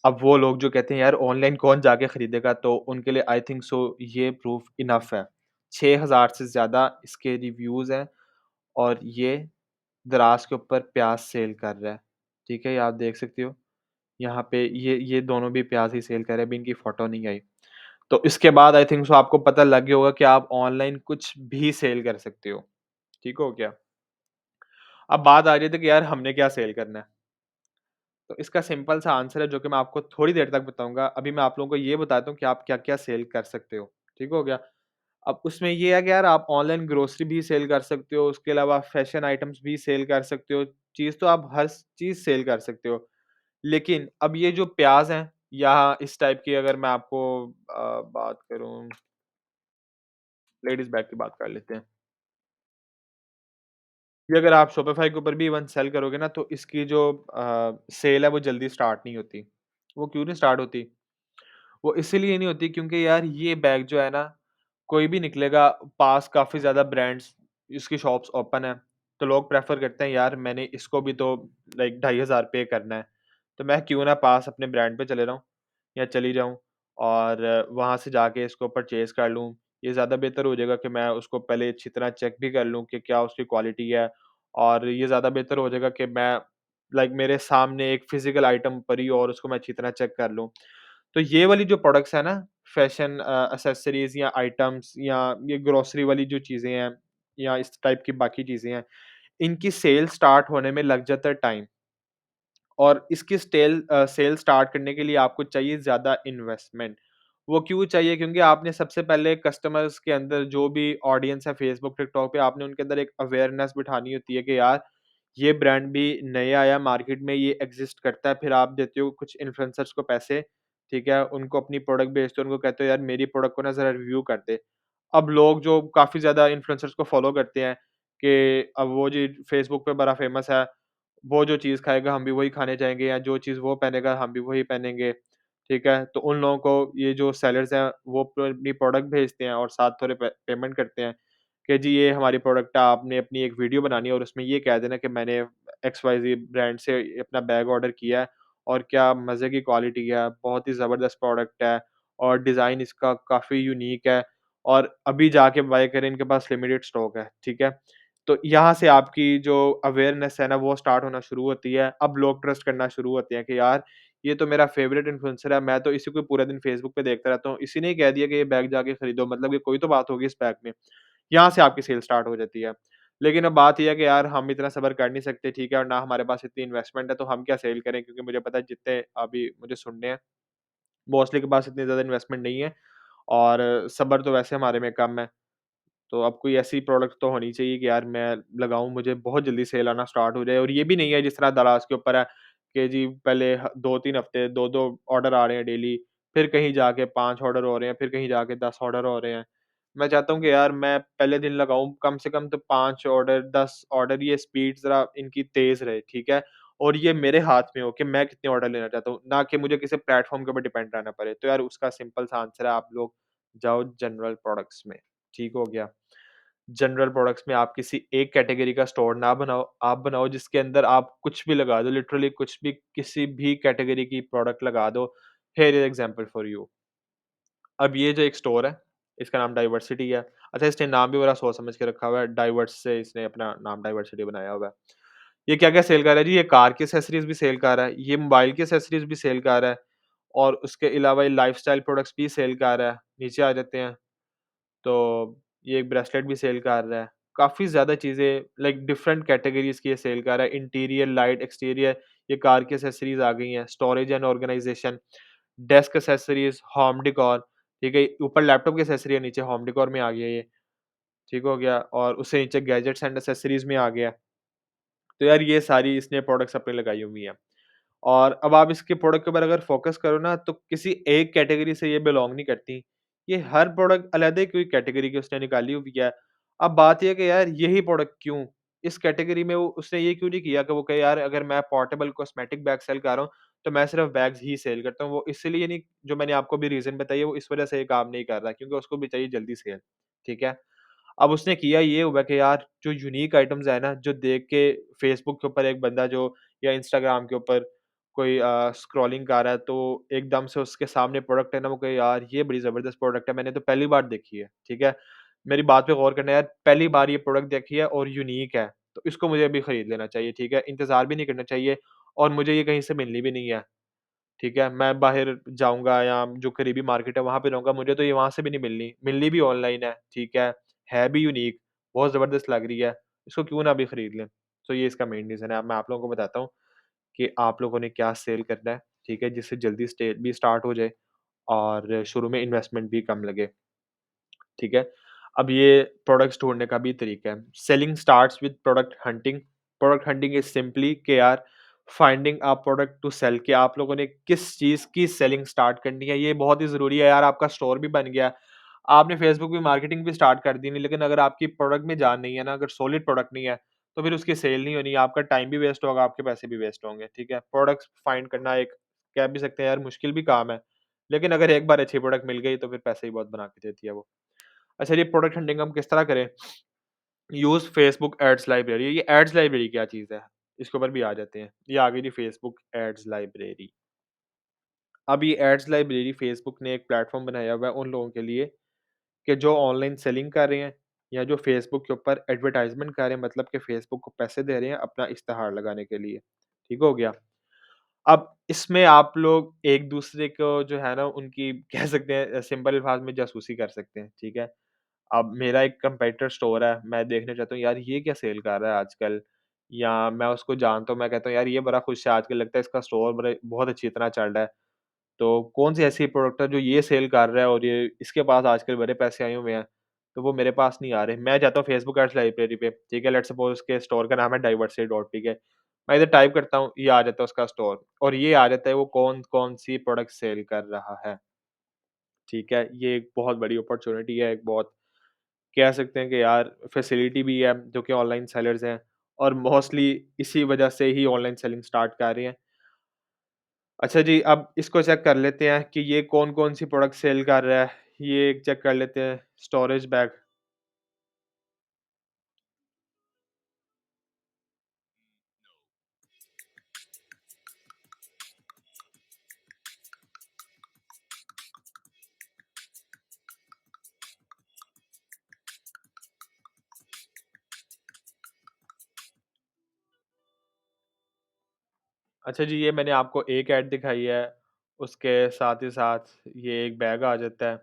अब वो लोग जो कहते हैं यार ऑनलाइन कौन जाके खरीदेगा, तो उनके लिए आई थिंक सो ये प्रूफ इनफ है। 6000 से ज़्यादा इसके रिव्यूज़ हैं और ये दराज़ के ऊपर प्याज़ सेल कर रहा है, ठीक है? ये आप देख सकते हो, यहाँ पे ये दोनों भी प्याज़ ही सेल कर रहे हैं, अभी इनकी फ़ोटो नहीं आई। तो इसके बाद आई थिंक सो आपको पता लग गया होगा कि आप ऑनलाइन कुछ भी सेल कर सकते हो, ठीक हो गया? अब बात आ रही थी कि यार हमने क्या सेल करना है? तो इसका सिंपल सा आंसर है जो कि मैं आपको थोड़ी देर तक बताऊँगा। अभी मैं आप लोगों को ये बताता हूँ कि आप क्या-क्या सेल कर सकते हो, ठीक हो गया? अब उसमें ये है कि यार आप ऑनलाइन ग्रोसरी भी सेल कर सकते हो, उसके अलावा फैशन आइटम्स भी सेल कर सकते हो, चीज़ तो आप हर चीज़ सेल कर सकते हो। लेकिन अब ये जो प्याज़ हैं या इस टाइप की अगर मैं आपको बात करूँ लेडीज़ बैग की बात कर लेते हैं। ये अगर आप शॉपिफ़ाई के ऊपर भी इवन सेल करोगे ना तो इसकी जो सेल है वो जल्दी स्टार्ट नहीं होती। वो क्यों नहीं स्टार्ट होती? वो इसीलिए नहीं होती क्योंकि यार ये बैग जो है ना, कोई भी निकलेगा पास काफ़ी ज़्यादा ब्रांड्स इसकी शॉप्स ओपन है, तो लोग प्रेफ़र करते हैं यार मैंने इसको भी तो लाइक 2500 पे करना है, तो मैं क्यों ना पास अपने ब्रांड पे चले जाऊँ या चली जाऊँ और वहाँ से जाके इसको परचेज़ कर लूँ। ये ज़्यादा बेहतर हो जाएगा कि मैं उसको पहले अच्छी तरह चेक भी कर लूँ कि क्या उसकी क्वालिटी है और ये ज़्यादा बेहतर हो जाएगा कि मैं लाइक मेरे सामने एक फ़िज़िकल आइटम पड़ी हो और उसको मैं अच्छी तरह चेक कर लूँ। तो ये वाली जो प्रोडक्ट्स है ना, फैशन एक्सेसरीज़ या आइटम्स या ये ग्रोसरी वाली जो चीज़ें हैं या इस टाइप की बाकी चीज़ें हैं, इनकी सेल स्टार्ट होने में लग जाता है टाइम और इसकी सेल स्टार्ट करने के लिए आपको चाहिए ज़्यादा इन्वेस्टमेंट। वो क्यों चाहिए? क्योंकि आपने सबसे पहले कस्टमर्स के अंदर जो भी ऑडियंस है फ़ेसबुक, टिकटॉक पे आपने उनके अंदर एक अवेयरनेस बिठानी होती है कि यार, ये ब्रांड भी नया आया मार्केट में, ये एक्ज़िस्ट करता है। फिर आप देते हो कुछ इन्फ्लुएंसर्स को पैसे, ठीक है? उनको अपनी प्रोडक्ट बेचते हो, उनको कहते हो यार मेरी प्रोडक्ट को ना ज़रा रिव्यू कर दे। अब लोग जो काफ़ी ज़्यादा इन्फ्लुएंसर्स को फ़ॉलो करते हैं कि अब वो जी फ़ेसबुक पे बड़ा फ़ेमस है, वो जो चीज़ खाएगा हम भी वही खाने जाएँगे या जो चीज़ वो पहनेगा हम भी वही पहनेंगे, ठीक है? तो उन लोगों को ये जो सेलर्स हैं वो अपनी प्रोडक्ट भेजते हैं और साथ थोड़े पेमेंट करते हैं कि जी ये हमारी प्रोडक्ट है, आपने अपनी एक वीडियो बनानी है और उसमें ये कह देना कि मैंने एक्स-वाई-ज़ेड ब्रांड से अपना बैग ऑर्डर किया है और क्या मज़े की क्वालिटी है, बहुत ही ज़बरदस्त प्रोडक्ट है और डिज़ाइन इसका काफ़ी यूनिक है और अभी जाके बाय करें इनके पास लिमिटेड स्टॉक है, ठीक है? तो यहाँ से आपकी जो अवेयरनेस है ना वो स्टार्ट होना शुरू होती है। अब लोग ट्रस्ट करना शुरू होते हैं कि यार ये तो मेरा फ़ेवरेट इन्फ्लुएंसर है, मैं तो इसी को पूरा दिन फ़ेसबुक पे देखता रहता हूँ। इसी ने ही कह दिया कि ये बैग जाके खरीदो मतलब कि कोई तो बात होगी इस बैग में। यहाँ से आपकी सेल स्टार्ट हो जाती है। लेकिन अब बात ये है कि यार हम इतना सब्र कर नहीं सकते, ठीक है? और ना हमारे पास इतनी इन्वेस्टमेंट है तो हम क्या सेल करें क्योंकि मुझे पता है जितने अभी मुझे सुनने हैं, मोस्टली के पास इतनी ज़्यादा इन्वेस्टमेंट नहीं है और सब्र तो वैसे हमारे में कम है। तो अब कोई ऐसी प्रोडक्ट तो होनी चाहिए कि यार मैं लगाऊँ, मुझे बहुत जल्दी सेल आना स्टार्ट हो जाए और ये भी नहीं है जिस तरह दराज़ के ऊपर है कि जी पहले 2-3 हफ्ते 2-2 ऑर्डर आ रहे हैं डेली, फिर कहीं जाके 5 ऑर्डर हो रहे हैं, फिर कहीं जाके 10 ऑर्डर हो रहे हैं। मैं चाहता हूँ कि यार मैं पहले दिन लगाऊँ कम से कम तो 5 ऑर्डर, 10 ऑर्डर ये स्पीड ज़रा इनकी तेज़ रहे, ठीक है? और ये मेरे हाथ में हो कि मैं कितने ऑर्डर लेना चाहता हूँ, ना कि मुझे किसी प्लेटफ़ॉर्म के ऊपर डिपेंड रहना पड़े। तो यार उसका सिंपल सा आंसर है आप लोग जाओ जनरल प्रोडक्ट्स में, ठीक हो गया? जनरल प्रोडक्ट्स में आप किसी एक कैटेगरी का स्टोर ना बनाओ, आप बनाओ जिसके अंदर आप कुछ भी लगा दो, लिटरली कुछ भी, किसी भी कैटेगरी की प्रोडक्ट लगा दो। Here is example for you. अब ये जो एक स्टोर है, इसका नाम डाइवर्सिटी है। अच्छा इसने नाम भी बड़ा सोच समझ के रखा हुआ है, डाइवर्स से इसने अपना नाम डाइवर्सिटी बनाया हुआ है। ये क्या-क्या सेल कर रहा है जी? ये कार की एक्सेसरीज़ भी सेल कर रहा है, ये मोबाइल की एक्सेसरीज़ भी सेल कर रहा है और उसके अलावा ये लाइफ़स्टाइल प्रोडक्ट्स भी सेल कर रहा है। नीचे आ जाते हैं। तो ये एक ब्रेसलेट भी सेल कर रहा है। काफ़ी ज़्यादा चीज़ें लाइक डिफरेंट कैटेगरीज़ की ये सेल कर रहा है। इंटीरियर, लाइट, एक्सटीरियर ये कार की एक्सेसरीज़ आ गई हैं। Storage and organisation, desk accessories, home decor, ठीक है? ऊपर लैपटॉप की एक्सेसरी है, नीचे होम डेकोर में आ गया ये, ठीक हो गया? और उससे नीचे गैजेट्स एंड एक्सेसरीज़ में आ गया। तो यार ये सारी इसने प्रोडक्ट्स अपनी लगाई हुई हैं। और अब आप इसके प्रोडक्ट के ऊपर अगर फ़ोकस करो ना, तो किसी एक कैटेगरी से ये बिलॉन्ग नहीं करती। ये हर प्रोडक्ट अलग ही कोई कैटेगरी की उसने निकाली हुई है। अब बात ये है कि यार यही प्रोडक्ट क्यों? इस कैटेगरी में वो उसने ये क्यों नहीं किया कि वो कहे यार अगर मैं पोर्टेबल कॉस्मेटिक बैग सेल कर रहा हूँ, तो मैं सिर्फ़ बैग्स ही सेल करता हूँ। वो इसीलिए नहीं, जो मैंने आपको अभी रीज़न बताई है, वो इस वज़ह से ये काम नहीं कर रहा क्योंकि उसको भी चाहिए जल्दी सेल, ठीक है? अब उसने किया ये हुआ कि यार जो यूनिक आइटम्स है ना, जो देख के फ़ेसबुक के ऊपर एक बंदा जो या इंस्टाग्राम के ऊपर कोई स्क्रॉलिंग कर रहा है, तो एकदम से उसके सामने प्रोडक्ट है ना, वो कहे यार ये बड़ी ज़बरदस्त प्रोडक्ट है, मैंने तो पहली बार देखी है, ठीक है? मेरी बात पे गौर करना यार, पहली बार ये प्रोडक्ट देखी है और यूनिक है, तो इसको मुझे अभी खरीद लेना चाहिए, ठीक है? इंतज़ार भी नहीं करना चाहिए और मुझे ये कहीं से मिलनी भी नहीं है। ठीक है? मैं बाहर जाऊँगा या जो करीबी मार्केट है वहाँ पे जाऊँगा, मुझे तो ये वहाँ से भी नहीं मिलनी, मिलनी भी ऑनलाइन है, ठीक है भी यूनिक, बहुत ज़बरदस्त लग रही है, इसको क्यों ना अभी खरीद लें। तो ये इसका मेन रीज़न है। अब मैं आप लोगों को बताता हूँ कि आप लोगों ने क्या सेल करना है, ठीक है? जिससे जल्दी सेल भी स्टार्ट हो जाए और शुरू में इन्वेस्टमेंट भी कम लगे, ठीक है? अब ये प्रोडक्ट्स ढूँढने का भी तरीका है। Selling starts with product hunting. Product hunting is simply कि यार finding a product to sell कि आप लोगों ने किस चीज़ की सेलिंग स्टार्ट करनी है। ये बहुत ही ज़रूरी है यार, आपका स्टोर भी बन गया। आपने फेसबुक पे मार्केटिंग भी स्टार्ट कर दी नहीं, लेकिन अगर आपकी प्रोडक्ट में जान नहीं है ना, अगर सॉलिड प्रोडक्ट नहीं है, तो फिर उसकी सेल नहीं होनी, आपका टाइम भी वेस्ट होगा, आपके पैसे भी वेस्ट होंगे, ठीक है? प्रोडक्ट्स फाइंड करना एक कह भी सकते हैं यार मुश्किल भी काम है, लेकिन अगर एक बार अच्छी प्रोडक्ट मिल गई, तो फिर पैसे ही बहुत बना के देती है वो। अच्छा, ये प्रोडक्ट हंटिंग हम किस तरह करें? Use Facebook ads library. ये एड्स लाइब्रेरी क्या चीज़ है? इसके ऊपर भी आ जाते हैं। ये आ गई जी फेसबुक एड्स लाइब्रेरी। अब ये एड्स लाइब्रेरी फेसबुक ने एक प्लेटफ़ॉर्म बनाया हुआ है उन लोगों के लिए कि जो ऑनलाइन सेलिंग कर रहे हैं या जो फेसबुक के ऊपर एडवर्टाइज़मेंट कर रहे हैं, मतलब कि फेसबुक को पैसे दे रहे हैं अपना इश्तेहार लगाने के लिए। ठीक हो गया? अब इसमें आप लोग एक-दूसरे को जो है ना उनकी कह सकते हैं सिंपल अल्फ़ाज़ में जासूसी कर सकते हैं। ठीक है? अब मेरा एक कंपेटिटर स्टोर है, मैं देखना चाहता हूँ यार ये क्या सेल कर रहा है आजकल, या मैं उसको जानता हूँ, मैं कहता हूँ यार ये बड़ा खुश है आजकल, लगता है इसका स्टोर बड़े बहुत अच्छी तरह चल रहा है। तो कौन-सी ऐसी प्रोडक्ट है जो ये सेल कर रहा है और ये इसके पास आजकल बड़े पैसे आए हुए हैं, तो वो मेरे पास नहीं आ रहे। मैं जाता हूँ फेसबुक एड्स लाइब्रेरी पे, ठीक है? लेट्स सपोज़ उसके स्टोर का नाम है डाइवर्सिटी डॉट, ठीक है? मैं इधर टाइप करता हूँ, ये आ जाता है उसका स्टोर और ये आ जाता है वो कौन-कौन सी प्रोडक्ट सेल कर रहा है, ठीक है? ये एक बहुत बड़ी अपॉर्च्युनिटी है, एक बहुत कह सकते हैं कि यार फैसिलिटी भी है जो कि ऑनलाइन सेलर्स हैं और मोस्टली इसी वजह से ही ऑनलाइन सेलिंग स्टार्ट कर रहे हैं। अच्छा जी, अब इसको चेक कर लेते हैं कि ये कौन-कौन सी प्रोडक्ट सेल कर रहा है। ये एक चेक कर लेते हैं, स्टोरेज बैग। अच्छा जी, ये मैंने आपको एक ऐड दिखाई है, उसके साथ ही साथ ये एक बैग आ जाता है।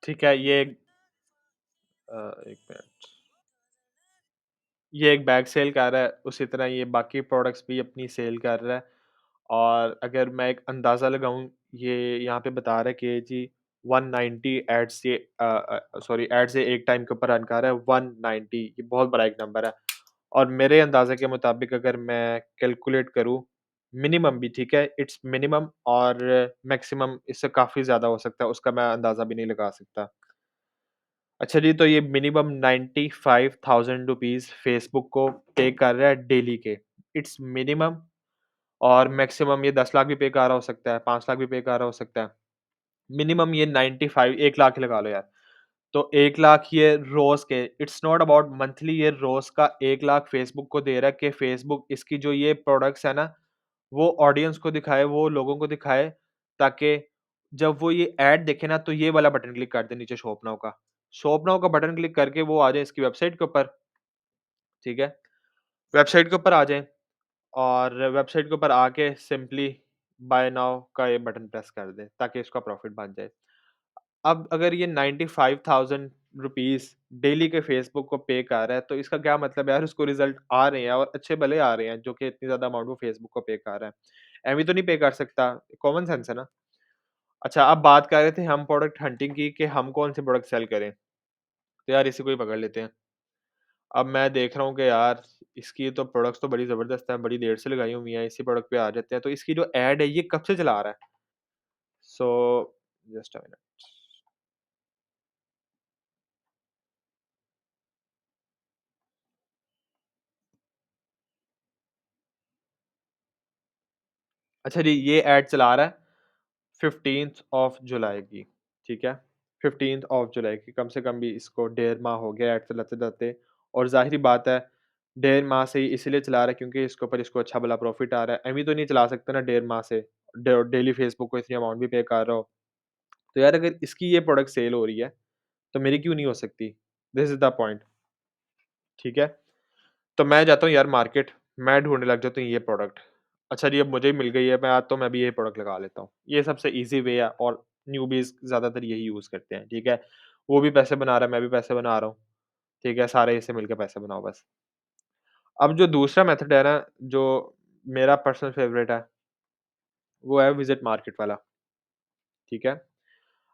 ठीक है, ये एक 1 मिनट। ये एक बैग सेल कर रहा है, उसी तरह ये बाकी प्रोडक्ट्स भी अपनी सेल कर रहा है। और अगर मैं एक अंदाज़ा लगाऊँ, ये यहाँ पे बता रहा है कि जी 190 एड्स से सॉरी एड्स से एक टाइम के ऊपर रन कर रहा है 190, ये बहुत बड़ा एक नंबर है। और मेरे अंदाज़े के मुताबिक अगर मैं कैलकुलेट करूँ, मिनिमम भी ठीक है, इट्स मिनिमम और मैक्सिमम इससे काफ़ी ज़्यादा हो सकता है, उसका मैं अंदाज़ा भी नहीं लगा सकता। अच्छा जी, तो ये मिनिमम 95,000 रुपीज़ फ़ेसबुक को पे कर रहा है डेली के। इट्स मिनिमम और मैक्सिमम ये 10 लाख भी पे कर रहा हो सकता है, 5 लाख भी पे कर रहा हो सकता है। मिनिमम ये 95 1 लाख ही लगा लो यार। तो 1 लाख ये रोज़ के, इट्स नॉट अबाउट मंथली, ये रोज़ का 1 लाख फ़ेसबुक को दे रहा है कि फ़ेसबुक इसकी जो ये प्रोडक्ट्स है ना, वो ऑडियंस को दिखाए, वो लोगों को दिखाए, ताकि जब वो ये ऐड देखे ना, तो ये वाला बटन क्लिक कर दें नीचे शॉप नाउ का। शॉप नाउ का बटन क्लिक करके वो आ जाए इसकी वेबसाइट के ऊपर, ठीक है? वेबसाइट के ऊपर आ जाएँ और वेबसाइट के ऊपर आके सिंपली बाय नाउ का ये बटन प्रेस कर दें, ताकि इसका प्रॉफ़िट बन जाए। अब अगर ये 95,000 रुपीज़ डेली के फ़ेसबुक को पे कर रहा है, तो इसका क्या मतलब है यार, उसको रिज़ल्ट आ रहे हैं और अच्छे भले आ रहे हैं, जो कि इतनी ज़्यादा अमाउंट वो फ़ेसबुक को पे कर रहा है। एवें तो नहीं पे कर सकता, कॉमन सेंस है ना। अच्छा, अब बात कर रहे थे हम प्रोडक्ट हंटिंग की कि हम कौन-से प्रोडक्ट सेल करें, तो यार इसी को ही पकड़ लेते हैं। अब मैं देख रहा हूँ कि यार इसकी तो प्रोडक्ट्स तो बड़ी ज़बरदस्त है, बड़ी देर से लगाई हुई हैं, इसी प्रोडक्ट पे आ जाते हैं। तो इसकी जो ऐड है ये कब से चला रहा है? So just a minute. अच्छा जी, ये ऐड चला रहा है 15th ऑफ जुलाई की, ठीक है? 15th ऑफ जुलाई की, कम से कम भी इसको डेढ़ माह हो गया ऐड चलाते-चलाते, और ज़ाहिर-सी बात है, डेढ़ माह से ही इसीलिए चला रहा है क्योंकि इसके ऊपर इसको अच्छा भला प्रॉफ़िट आ रहा है। एवें तो नहीं चला सकता ना डेढ़ माह से, डेली फेसबुक को इतनी अमाउंट भी पे कर रहा हो। तो यार अगर इसकी ये प्रोडक्ट सेल हो रही है, तो मेरी क्यों नहीं हो सकती? दिस इज़ द पॉइंट, ठीक है? तो मैं जाता हूँ यार मार्केट, मैं ढूँढने लग जाता हूँ ये प्रोडक्ट। अच्छा जी, अब मुझे मिल गई है, मैं आज तो मैं भी यही प्रोडक्ट लगा लेता हूँ। ये सबसे ईज़ी वे है और न्यूबीज़ ज़्यादातर यही यूज़ करते हैं, ठीक है? वो भी पैसे बना रहा है, मैं भी पैसे बना रहा हूँ, ठीक है? सारे इससे मिलके पैसे बनाओ बस। अब जो दूसरा मेथड है ना, जो मेरा पर्सनल फ़ेवरेट है, वो है विज़िट मार्केट वाला, ठीक है?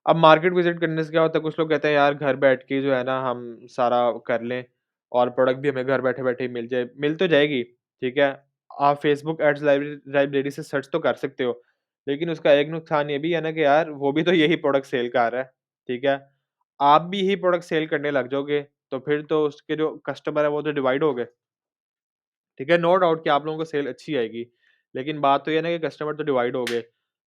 अब मार्केट विज़िट करने से क्या होता है, कुछ लोग कहते हैं यार घर बैठ के जो है ना हम सारा कर लें और प्रोडक्ट भी हमें घर बैठे-बैठे ही मिल जाए। मिल तो जाएगी, ठीक है? आप फेसबुक एड्स लाइब्रेरी से सर्च तो कर सकते हो, लेकिन उसका एक नुकसान ये भी है ना कि यार वो भी तो यही प्रोडक्ट सेल कर रहा है, ठीक है? आप भी यही प्रोडक्ट सेल करने लग जाओगे, तो फिर तो उसके जो कस्टमर है वो तो डिवाइड हो गए। ठीक है, नो डाउट कि आप लोगों को सेल अच्छी आएगी, लेकिन बात तो ये है ना कि कस्टमर तो डिवाइड हो गए।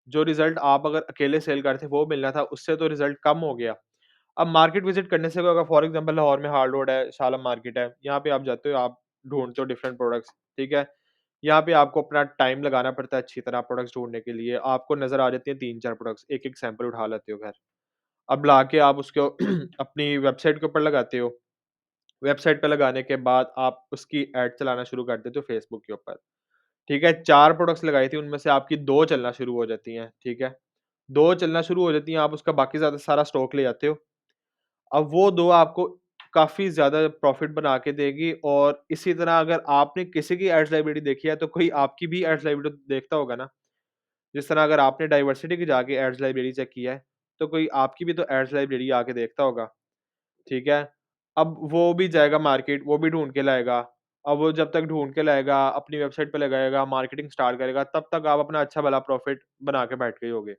जो रिज़ल्ट आप अगर अकेले सेल कर रहे थे वो मिलना था, उससे तो रिज़ल्ट कम हो गया। अब मार्केट विज़िट करने से अगर फॉर एग्ज़ाम्पल लाहौर में हाल रोड है, शालम मार्केट है, यहाँ पे आप जाते हो, आप ढूँढते हो डिफरेंट प्रोडक्ट्स, ठीक है? यहाँ पे आपको अपना टाइम लगाना पड़ता है अच्छी तरह प्रोडक्ट्स ढूँढने के लिए, आपको नज़र आ जाती हैं 3-4 प्रोडक्ट्स, एक-एक सैंपल उठा लेते हो घर। अब लाके आप उसको अपनी वेबसाइट के ऊपर लगाते हो, वेबसाइट पे लगाने के बाद आप उसकी ऐड चलाना शुरू कर देते हो फेसबुक के ऊपर। ठीक है, 4 प्रोडक्ट्स लगाई थी, उनमें से आपकी 2 चलना शुरू हो जाती हैं, ठीक है? 2 चलना शुरू हो जाती हैं, आप उसका बाकी ज़्यादा सारा स्टॉक ले आते हो। अब वो 2 आपको काफ़ी ज़्यादा प्रॉफ़िट बना के देगी, और इसी तरह अगर आपने किसी की एड्स लाइब्रेरी देखी है, तो कोई आपकी भी एड्स लाइब्रेरी तो देखता होगा ना? जिस तरह अगर आपने डाइवर्सिटी की जाके एड्स लाइब्रेरी चेक किया है, तो कोई आपकी भी तो एड्स लाइब्रेरी आके देखता होगा। ठीक है? अब वो भी जाएगा मार्केट, वो भी ढूँढ के लाएगा। अब वो जब तक ढूँढ के लाएगा, अपनी वेबसाइट पे लगाएगा, मार्केटिंग स्टार्ट करेगा, तब तक आप अपना अच्छा भला प्रॉफ़िट बना के बैठ गए होगे।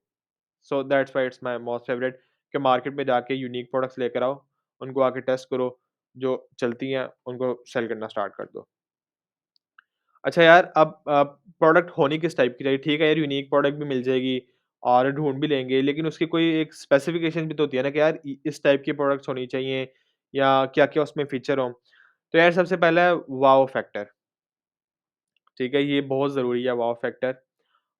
So that's why it's my most favourite कि मार्केट में जाके यूनिक प्रोडक्ट्स लेकर आओ, उनको आके टेस्ट करो, जो चलती हैं, उनको सेल करना स्टार्ट कर दो। अच्छा यार, अब प्रोडक्ट होनी किस टाइप की चाहिए? ठीक है यार, यूनिक प्रोडक्ट भी मिल जाएगी और ढूँढ भी लेंगे, लेकिन उसकी कोई एक स्पेसिफ़िकेशन भी तो होती है ना कि यार इस टाइप की प्रोडक्ट्स होनी चाहिए या क्या-क्या उसमें फ़ीचर हों। तो यार सबसे पहला है वाओ फैक्टर, ठीक है? ये बहुत ज़रूरी है wow factor.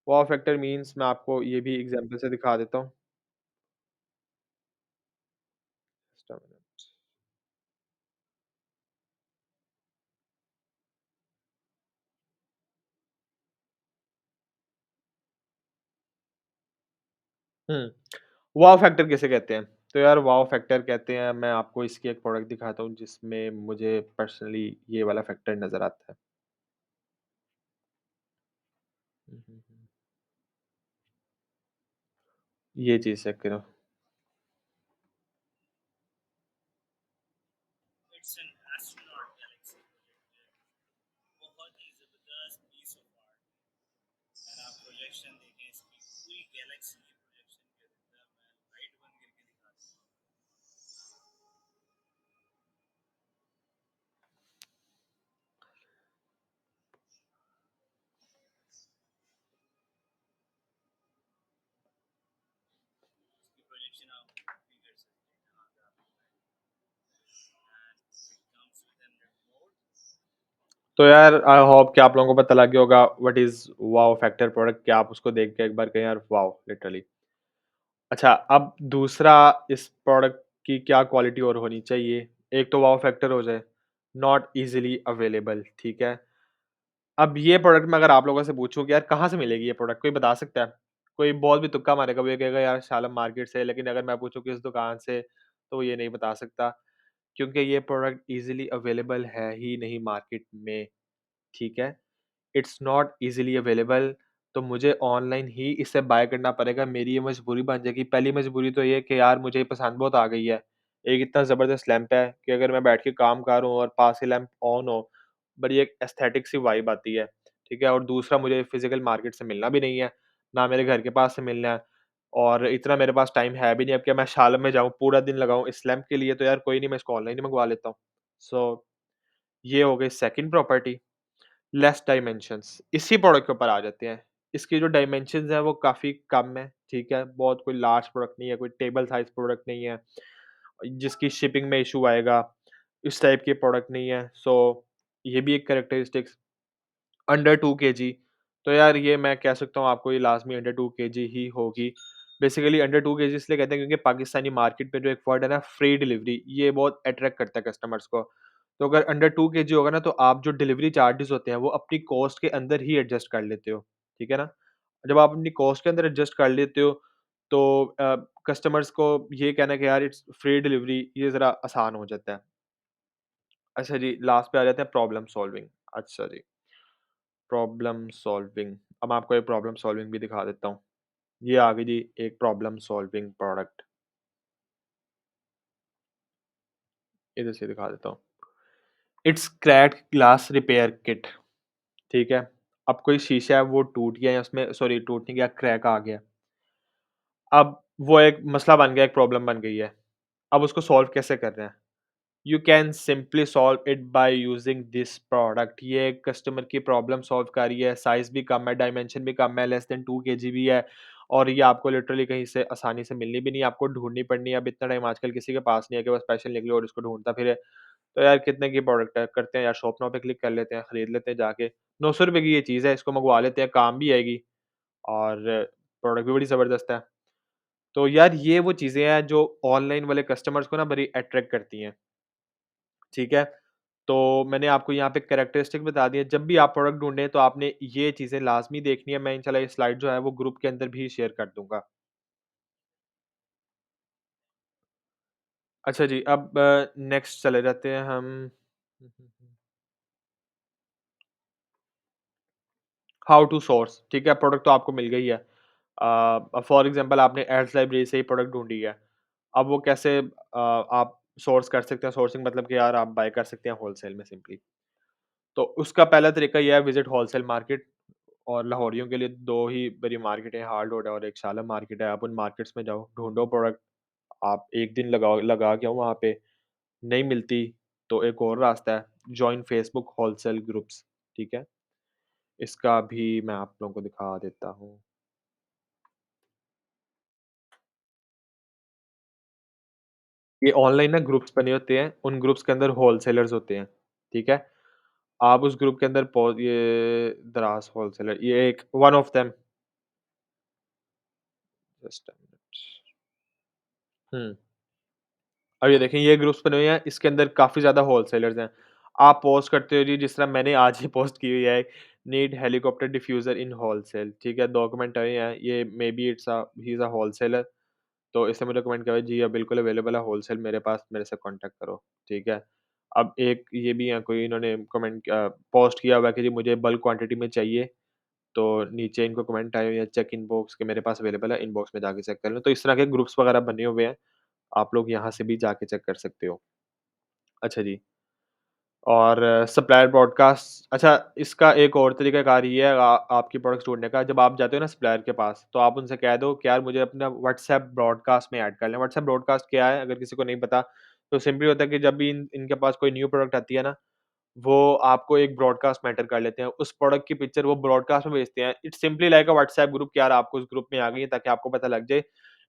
Wow factor means मैं आपको ये भी एग्ज़ाम्पल से दिखा देता हूँ। Just a minute. Hmm, wow factor किसे कहते हैं? तो यार वाओ फैक्टर कहते हैं, मैं आपको इसकी एक प्रोडक्ट दिखाता हूँ जिसमें मुझे पर्सनली ये वाला फैक्टर नज़र आता है। हुँ, हुँ, हुँ। ये चीज़ चेक करो। It's an astronaut Galaxy project बहुत ही जबरदस्त पीस ऑफ आर्ट। अगर आप प्रोजेक्शन देखें इसकी पूरी गैलेक्सी की प्रोजेक्शन के अंदर मैं लाइट बंद करके दिखाता हूँ। इसकी प्रोजेक्शन आप भी कर सकते हैं जहाँ पे आप and comes with an remote. तो यार आई होप कि आप लोगों को पता लग गया होगा what is wow factor product, कि आप उसको देख के एक बार कहें यार वाओ लिटरली। अच्छा, अब दूसरा, इस प्रोडक्ट की क्या क्वालिटी और होनी चाहिए? एक तो वाओ फैक्टर हो जाए, नॉट ईज़िली अवेलेबल, ठीक है? अब ये प्रोडक्ट मैं अगर आप लोगों से पूछूँ कि यार कहाँ से मिलेगी ये प्रोडक्ट, कोई बता सकता है? कोई बहुत भी तुक्का मारेगा, वो ये कहेगा यार शालम मार्केट से, लेकिन अगर मैं पूछूँ किस दुकान से, तो वो ये नहीं बता सकता, क्योंकि ये प्रोडक्ट ईज़िली अवेलेबल है ही नहीं मार्केट में, ठीक है? इट्स नॉट ईज़िली अवेलेबल, तो मुझे ऑनलाइन ही इसे बाय करना पड़ेगा, मेरी ये मजबूरी बन जाएगी। पहली मजबूरी तो ये है कि यार मुझे ये पसंद बहुत आ गई है। एक इतना ज़बरदस्त लैंप है कि अगर मैं बैठ के काम कर रहा हूँ और पास से लैंप ऑन हो, बड़ी एक एस्थेटिक सी वाइब आती है, ठीक है? और दूसरा, मुझे फिज़िकल मार्केट से मिलना भी नहीं है, ना मेरे घर के पास से मिलना है। और इतना मेरे पास टाइम है भी नहीं अब कि मैं शालम में जाऊँ, पूरा दिन लगाऊँ इस लैंप के लिए, तो यार कोई नहीं, मैं इसको ऑनलाइन ही मँगवा लेता हूँ। सो ये हो गई सेकंड प्रॉपर्टी, लेस डायमेंशंस। इसी प्रोडक्ट के ऊपर आ जाते हैं। इसकी जो डायमेंशंस हैं वो काफ़ी कम है, ठीक है? बहुत कोई लार्ज प्रोडक्ट नहीं है, कोई टेबल साइज़ प्रोडक्ट नहीं है, जिसकी शिपिंग में इश्यू आएगा, इस टाइप की प्रोडक्ट नहीं है। सो ये भी एक कैरेक्टरिस्टिक्स अंडर 2 केजी, तो यार ये मैं कह सकता हूँ आपको, ये लाज़मी अंडर 2 केजी ही होगी। बेसिकली अंडर 2 केजी इसलिए कहते हैं क्योंकि पाकिस्तानी मार्केट में जो एक वर्ड है ना फ्री डिलीवरी, ये बहुत अट्रैक्ट करता है कस्टमर्स को। तो अगर अंडर 2 केजी होगा ना, तो आप जो डिलीवरी चार्जेज़ होते हैं वो अपनी कॉस्ट के अंदर ही एडजस्ट कर लेते हो, ठीक है ना? जब आप अपनी कॉस्ट के अंदर एडजस्ट कर लेते हो, तो कस्टमर्स को ये कहना है कि यार इट्स फ्री डिलीवरी, ये ज़रा आसान हो जाता है। अच्छा जी, लास्ट पे आ जाते हैं प्रॉब्लम सॉल्विंग। अच्छा जी। Problem solving. अब मैं आपको एक प्रॉब्लम सॉल्विंग भी दिखा देता हूँ। ये आ गई जी एक प्रॉब्लम सॉल्विंग प्रोडक्ट। इधर से दिखा देता हूँ। It's cracked glass repair kit, ठीक है? अब कोई शीशा है वो टूट गया, या उसमें सॉरी टूट नहीं गया, क्रैक आ गया। अब वो एक मसला बन गया, एक प्रॉब्लम बन गई है। अब उसको सॉल्व कैसे कर रहे हैं? You can simply solve it by using this product. ये कस्टमर की प्रॉब्लम सॉल्व कर रही है, साइज़ भी कम है, डायमेंशन भी कम है, लेस देन 2 केजी भी है, और ये आपको लिटरली कहीं से आसानी से मिलनी भी नहीं है, आपको ढूँढनी पड़नी है। अब इतना टाइम आजकल किसी के पास नहीं है कि वो स्पेशल निकले और इसको ढूँढता फिरे। तो यार कितने की प्रोडक्ट है, करते हैं यार, शॉप नाउ पे क्लिक कर लेते हैं, खरीद लेते हैं जाके। ₹900 की ये चीज़ है, इसको मँगवा लेते हैं, काम भी आएगी और प्रोडक्ट भी बड़ी ज़बरदस्त है। तो यार ये वो चीज़ें हैं जो ऑनलाइन वाले कस्टमर्स को ना बड़ी अट्रैक्ट करती हैं, ठीक है? तो मैंने आपको यहाँ पे कैरेक्टरिस्टिक बता दिए। जब भी आप प्रोडक्ट ढूँढें तो आपने ये चीज़ें लाज़मी देखनी है। मैं इंशाल्लाह ये स्लाइड जो है वो ग्रुप के अंदर भी शेयर कर दूँगा। अच्छा जी, अब नेक्स्ट चले जाते हैं हम। हाउ टू सोर्स, ठीक है? प्रोडक्ट तो आपको मिल गई है। फॉर एग्ज़ाम्पल आपने एड्स लाइब्रेरी से ही प्रोडक्ट ढूँढी है। अब वो कैसे आप सोर्स कर सकते हैं? सोर्सिंग मतलब कि यार आप बाय कर सकते हैं होलसेल में सिंपली। तो उसका पहला तरीका ये है, विज़िट होलसेल मार्केट। और लाहौरियों के लिए 2 ही बड़ी मार्केट है, हार्ड रोड है और एक शालम मार्केट है। आप उन मार्केट्स में जाओ, ढूँढो प्रोडक्ट, आप 1 दिन लगाओ, लगा के आओ वहाँ पे, नहीं मिलती तो एक और रास्ता है, जॉइन फेसबुक होलसेल ग्रुप्स, ठीक है? इसका भी मैं आप लोगों को दिखा देता हूँ। ये ऑनलाइन ना ग्रुप्स बने होते हैं, उन ग्रुप्स के अंदर होलसेलर्स होते हैं, ठीक है? आप उस ग्रुप के अंदर ये दराज़ होलसेलर, ये एक one of them, just a minute. हुँ। अब ये देखें, ये ग्रुप्स बने हुए हैं, इसके अंदर काफ़ी ज़्यादा होलसेलर्स हैं। आप पोस्ट करते हो जी, जिस तरह मैंने आज ही पोस्ट की हुई है, नीड हेलीकॉप्टर डिफ्यूज़र इन होलसेल, ठीक है? 2 कमेंट आए हैं, ये maybe he is a wholesaler. तो इसने मुझे कमेंट किया, जी हाँ, बिल्कुल अवेलेबल है होलसेल मेरे पास, मेरे से कॉन्टैक्ट करो, ठीक है? अब एक ये भी है, कोई इन्होंने पोस्ट किया हुआ है कि जी मुझे बल्क क्वांटिटी में चाहिए, तो नीचे इनको कमेंट आए हुए हैं, चेक इनबॉक्स के मेरे पास अवेलेबल है, इनबॉक्स में जाके चेक कर लें। तो इस तरह के ग्रुप्स वगैरह बने हुए हैं, आप लोग यहाँ से भी जाके चेक कर सकते हो। अच्छा जी। और सप्लायर ब्रॉडकास्ट, अच्छा, इसका एक और तरीकाकार ये है आपकी प्रोडक्ट्स ढूँढने का, जब आप जाते हो ना सप्लायर के पास, तो आप उनसे कह दो कि यार मुझे अपना व्हाट्सएप ब्रॉडकास्ट में ऐड कर लें। व्हाट्सएप ब्रॉडकास्ट क्या है? अगर किसी को नहीं पता, तो सिंपली होता है कि जब भी इनके पास कोई न्यू प्रोडक्ट आती है ना, वो आपको एक ब्रॉडकास्ट मैटर कर लेते हैं। उस प्रोडक्ट की पिक्चर वो ब्रॉडकास्ट में भेजते हैं। It's simply like a WhatsApp group कि यार आपको उस ग्रुप में आ गई है, ताकि आपको पता लग जाए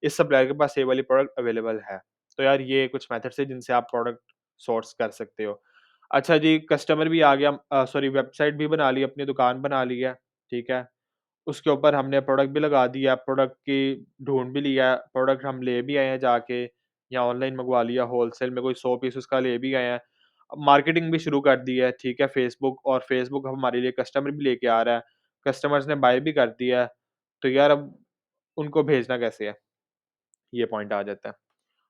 इस सप्लायर के पास ये वाली प्रोडक्ट अवेलेबल है। तो यार ये कुछ मेथड्स हैं जिनसे आप प्रोडक्ट सोर्स कर सकते हो। अच्छा जी, कस्टमर भी आ गया, सॉरी, वेबसाइट भी बना ली, अपनी दुकान बना ली है, ठीक है? उसके ऊपर हमने प्रोडक्ट भी लगा दिया, प्रोडक्ट की ढूँढ भी लिया, प्रोडक्ट हम ले भी आए हैं जाके, या ऑनलाइन मँगवा लिया, होलसेल में कोई 100 पीस उसका ले भी आए हैं। अब मार्केटिंग भी शुरू कर दी है, ठीक है? फ़ेसबुक, और फ़ेसबुक हमारे लिए कस्टमर भी लेके आ रहा है, कस्टमर्स ने बाय भी कर दिया है, तो यार अब उनको भेजना कैसे है? ये पॉइंट आ जाता है।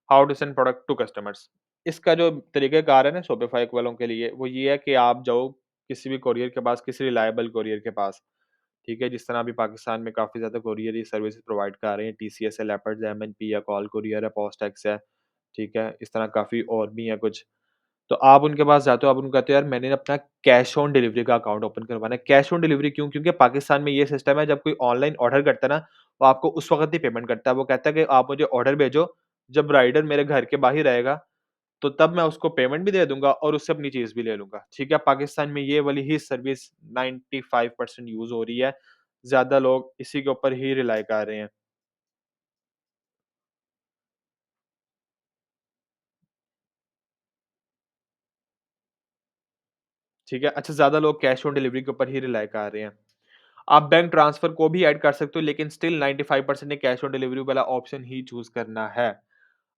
How to send product to customers. इसका जो तरीक़ाकार है ना शॉपिफ़ाई वालों के लिए, वो ये है कि आप जाओ किसी भी कोरियर के पास, किसी रिलायबल कोरियर के पास, ठीक है? जिस तरह अभी पाकिस्तान में काफ़ी ज़्यादा कोरियर ये सर्विसेज़ प्रोवाइड कर रहे हैं, टीसीएस है, लेपर्ड है, एमएनपी है, कॉल कोरियर है, पोस्टएक्स है, ठीक है? इस तरह काफ़ी और भी हैं कुछ। तो आप उनके पास जाते हो, आप उनको कहते हो यार मैंने अपना कैश ऑन डिलीवरी का अकाउंट ओपन करवाना है। कैश ऑन डिलीवरी क्यों? क्योंकि पाकिस्तान में ये सिस्टम है जब कोई ऑनलाइन ऑर्डर करता है ना, वो आपको उस वक़्त ही पेमेंट करता है। वो कहता है कि आप मुझे ऑर्डर भेजो, जब राइडर मेरे घर के बाहर आएगा, तो तब मैं उसको पेमेंट भी दे दूँगा और उससे अपनी चीज़ भी ले लूँगा। ठीक है? पाकिस्तान में ये वाली ही सर्विस 95% यूज़ हो रही है। ज़्यादा लोग इसी के ऊपर ही रिलाई कर रहे हैं। ठीक है? अच्छा, ज़्यादा लोग कैश ऑन डिलीवरी के ऊपर ही रिलाई कर रहे हैं। आप बैंक ट्रांसफ़र को भी ऐड कर सकते हो, लेकिन स्टिल 95% ने कैश ऑन डिलीवरी वाला ऑप्शन ही चूज़ करना है।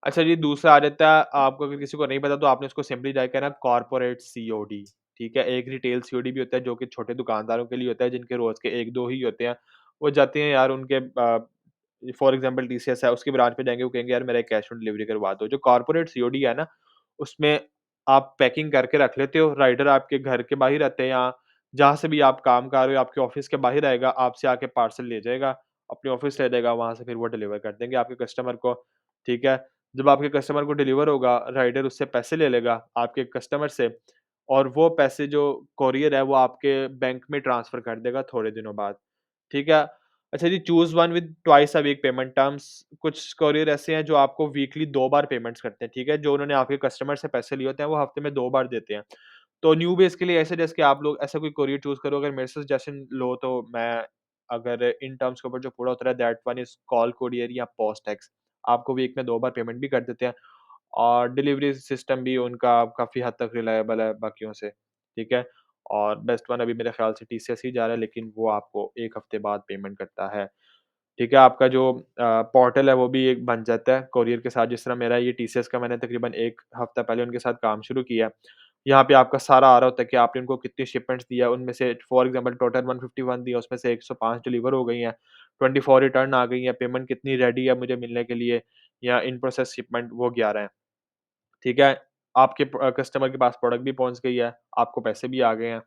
अच्छा जी, दूसरा आ जाता है, आपको अगर किसी को नहीं पता तो आपने उसको सिंपली जाके ना कॉर्पोरेट सीओडी, ठीक है? एक रिटेल सीओडी भी होता है जो कि छोटे दुकानदारों के लिए होता है जिनके रोज़ के 1-2 ही होते हैं। वो जाते हैं यार उनके फॉर एग्ज़ाम्पल टीसीएस है, उसकी ब्रांच पे जाएँगे, वो कहेंगे यार मेरा एक कैश ऑन डिलीवरी करवा दो। जो कॉर्पोरेट सीओडी है ना, उसमें आप पैकिंग करके रख लेते हो, राइडर आपके घर के बाहर रहते हैं या जहाँ से भी आप काम कर रहे हो, आपके ऑफ़िस के बाहर आएगा, आपसे आके पार्सल ले जाएगा, अपने ऑफ़िस ले जाएगा, वहाँ से फिर वो डिलीवर कर देंगे आपके कस्टमर को, ठीक है? जब आपके कस्टमर को डिलीवर होगा, राइडर उससे पैसे ले लेगा आपके कस्टमर से और वो पैसे जो कोरियर है, वो आपके बैंक में ट्रांसफ़र कर देगा थोड़े दिनों बाद, ठीक है? अच्छा जी, choose one with twice a week payment terms, कुछ कोरियर ऐसे हैं जो आपको वीकली 2 बार पेमेंट्स करते हैं, ठीक है? जो उन्होंने आपके कस्टमर से पैसे लिए होते हैं, वो हफ़्ते में 2 बार देते हैं। तो न्यू बेस के लिए ऐसे जैसे कि आप लोग ऐसा कोई कोरियर चूज़ करो, अगर मेरे से सजेशन लो तो मैं अगर इन टर्म्स के ऊपर जो पूरा उतरा है that one is call courier या पोस्टएक्स। आपको वीक में 2 बार पेमेंट भी कर देते हैं और डिलीवरी सिस्टम भी उनका काफ़ी हद तक रिलायबल है बाकियों से, ठीक है? और बेस्ट वन अभी मेरे ख़्याल से टीसीएस ही जा रहा है, लेकिन वो आपको 1 हफ़्ते बाद पेमेंट करता है। ठीक है, आपका जो पोर्टल है वो भी एक बन जाता है कोरियर के साथ, जिस तरह मेरा ये टीसीएस का मैंने तकरीबन 1 हफ्ता पहले उनके साथ काम शुरू किया। यहाँ पे आपका सारा आ रहा होता है कि आपने उनको कितनी शिपमेंट्स दिया, उनमें से फॉर एग्ज़ाम्पल टोटल 151 दी है, उसमें से 105 डिलीवर हो गई हैं, 24 रिटर्न आ गई हैं, पेमेंट कितनी रेडी है मुझे मिलने के लिए या इन प्रोसेस शिपमेंट वो 11 है। ठीक है? आपके कस्टमर के पास प्रोडक्ट भी पहुँच गई है, आपको पैसे भी आ गए हैं।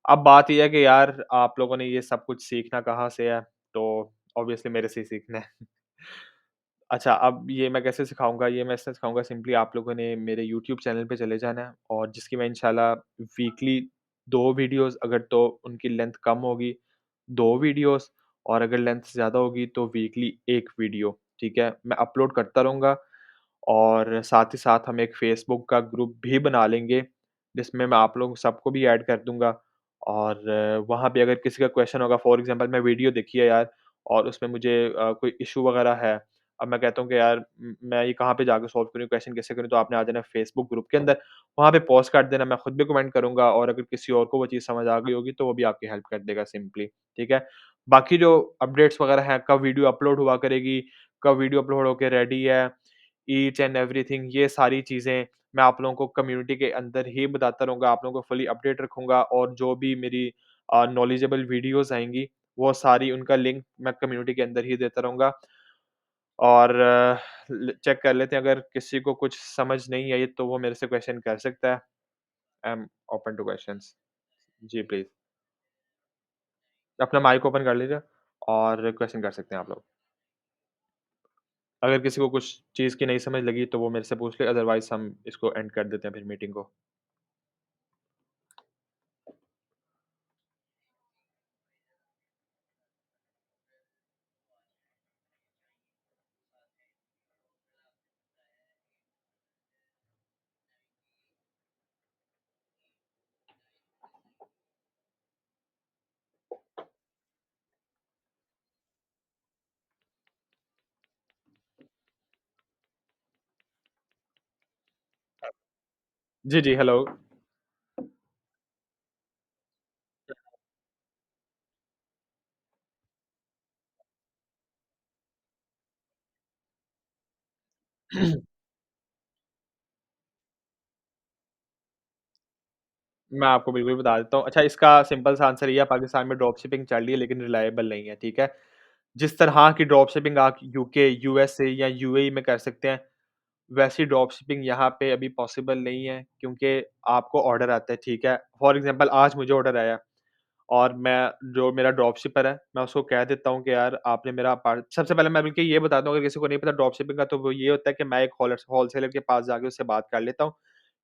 अब बात ये है कि यार आप लोगों ने ये सब कुछ सीखना कहाँ से है? तो ऑब्वियसली मेरे से ही सीखना है। अच्छा, अब ये मैं कैसे सिखाऊँगा? ये मैं ऐसे सिखाऊँगा, सिंपली आप लोगों ने मेरे यूट्यूब चैनल पे चले जाना है और जिसकी मैं इंशाल्लाह वीकली 2 वीडियोज़, अगर तो उनकी लेंथ कम होगी 2 वीडियोज़ और अगर लेंथ ज़्यादा होगी तो वीकली 1 वीडियो, ठीक है? मैं अपलोड करता रहूँगा और साथ ही साथ हम एक फ़ेसबुक का ग्रुप भी बना लेंगे, जिसमें मैं आप लोग सबको भी ऐड कर दूँगा और वहाँ पे अगर किसी का क्वेश्चन होगा, फॉर एग्ज़ाम्पल मैं वीडियो देखी है यार और उसमें मुझे कोई इश्यू वगैरह है, अब मैं कहता हूँ कि यार मैं ये कहाँ पे जाके सॉल्व करूँ, क्वेश्चन कैसे करूँ? तो आपने आ जाना है फ़ेसबुक ग्रुप के अंदर, वहाँ पे पोस्ट कर देना, मैं खुद भी कमेंट करूँगा और अगर किसी और को वो चीज़ समझ आ गई होगी, तो वो भी आपकी हेल्प कर देगा सिंपली, ठीक है? बाकी जो अपडेट्स वगैरह हैं, कब वीडियो अपलोड हुआ करेगी, कब वीडियो अपलोड होके रेडी है, ईच एंड एवरीथिंग, ये सारी चीज़ें मैं आप लोगों को कम्युनिटी के अंदर ही बताता रहूँगा, आप लोगों को फुली अपडेट रखूँगा और जो भी मेरी नॉलेजेबल वीडियोज़ आएँगी, वो सारी उनका लिंक मैं कम्युनिटी के अंदर ही देता रहूँगा और चेक कर लेते हैं, अगर किसी को कुछ समझ नहीं आई तो वो मेरे से क्वेश्चन कर सकता है। I am open to questions. जी, प्लीज़। अपना माइक ओपन कर लीजिए और क्वेश्चन कर सकते हैं आप लोग। अगर किसी को कुछ चीज़ की नहीं समझ लगी तो वो मेरे से पूछ ले, अदरवाइज़ हम इसको एंड कर देते हैं फिर मीटिंग को। जी, जी, हेलो। मैं आपको बिल्कुल बता देता हूँ। अच्छा, इसका सिंपल सा आंसर ये है, पाकिस्तान में ड्रॉप शिपिंग चल रही है लेकिन रिलाएबल नहीं है, ठीक है? जिस तरह की ड्रॉप शिपिंग आप यूके, यूएसए या यूएई में कर सकते हैं, वैसी ड्रॉप शिपिंग यहाँ पे अभी पॉसिबल नहीं है क्योंकि आपको ऑर्डर आता है, ठीक है? फॉर एग्ज़ाम्पल आज मुझे ऑर्डर आया और मैं जो मेरा ड्रॉप शिपर है, मैं उसको कह देता हूँ कि यार आपने मेरा पार्स सबसे पहले मैं बल्कि ये बताता हूँ, अगर किसी को नहीं पता ड्रॉप शिपिंग का, तो वो ये होता है कि मैं एक होलसेलर के पास जाके उससे बात कर लेता हूँ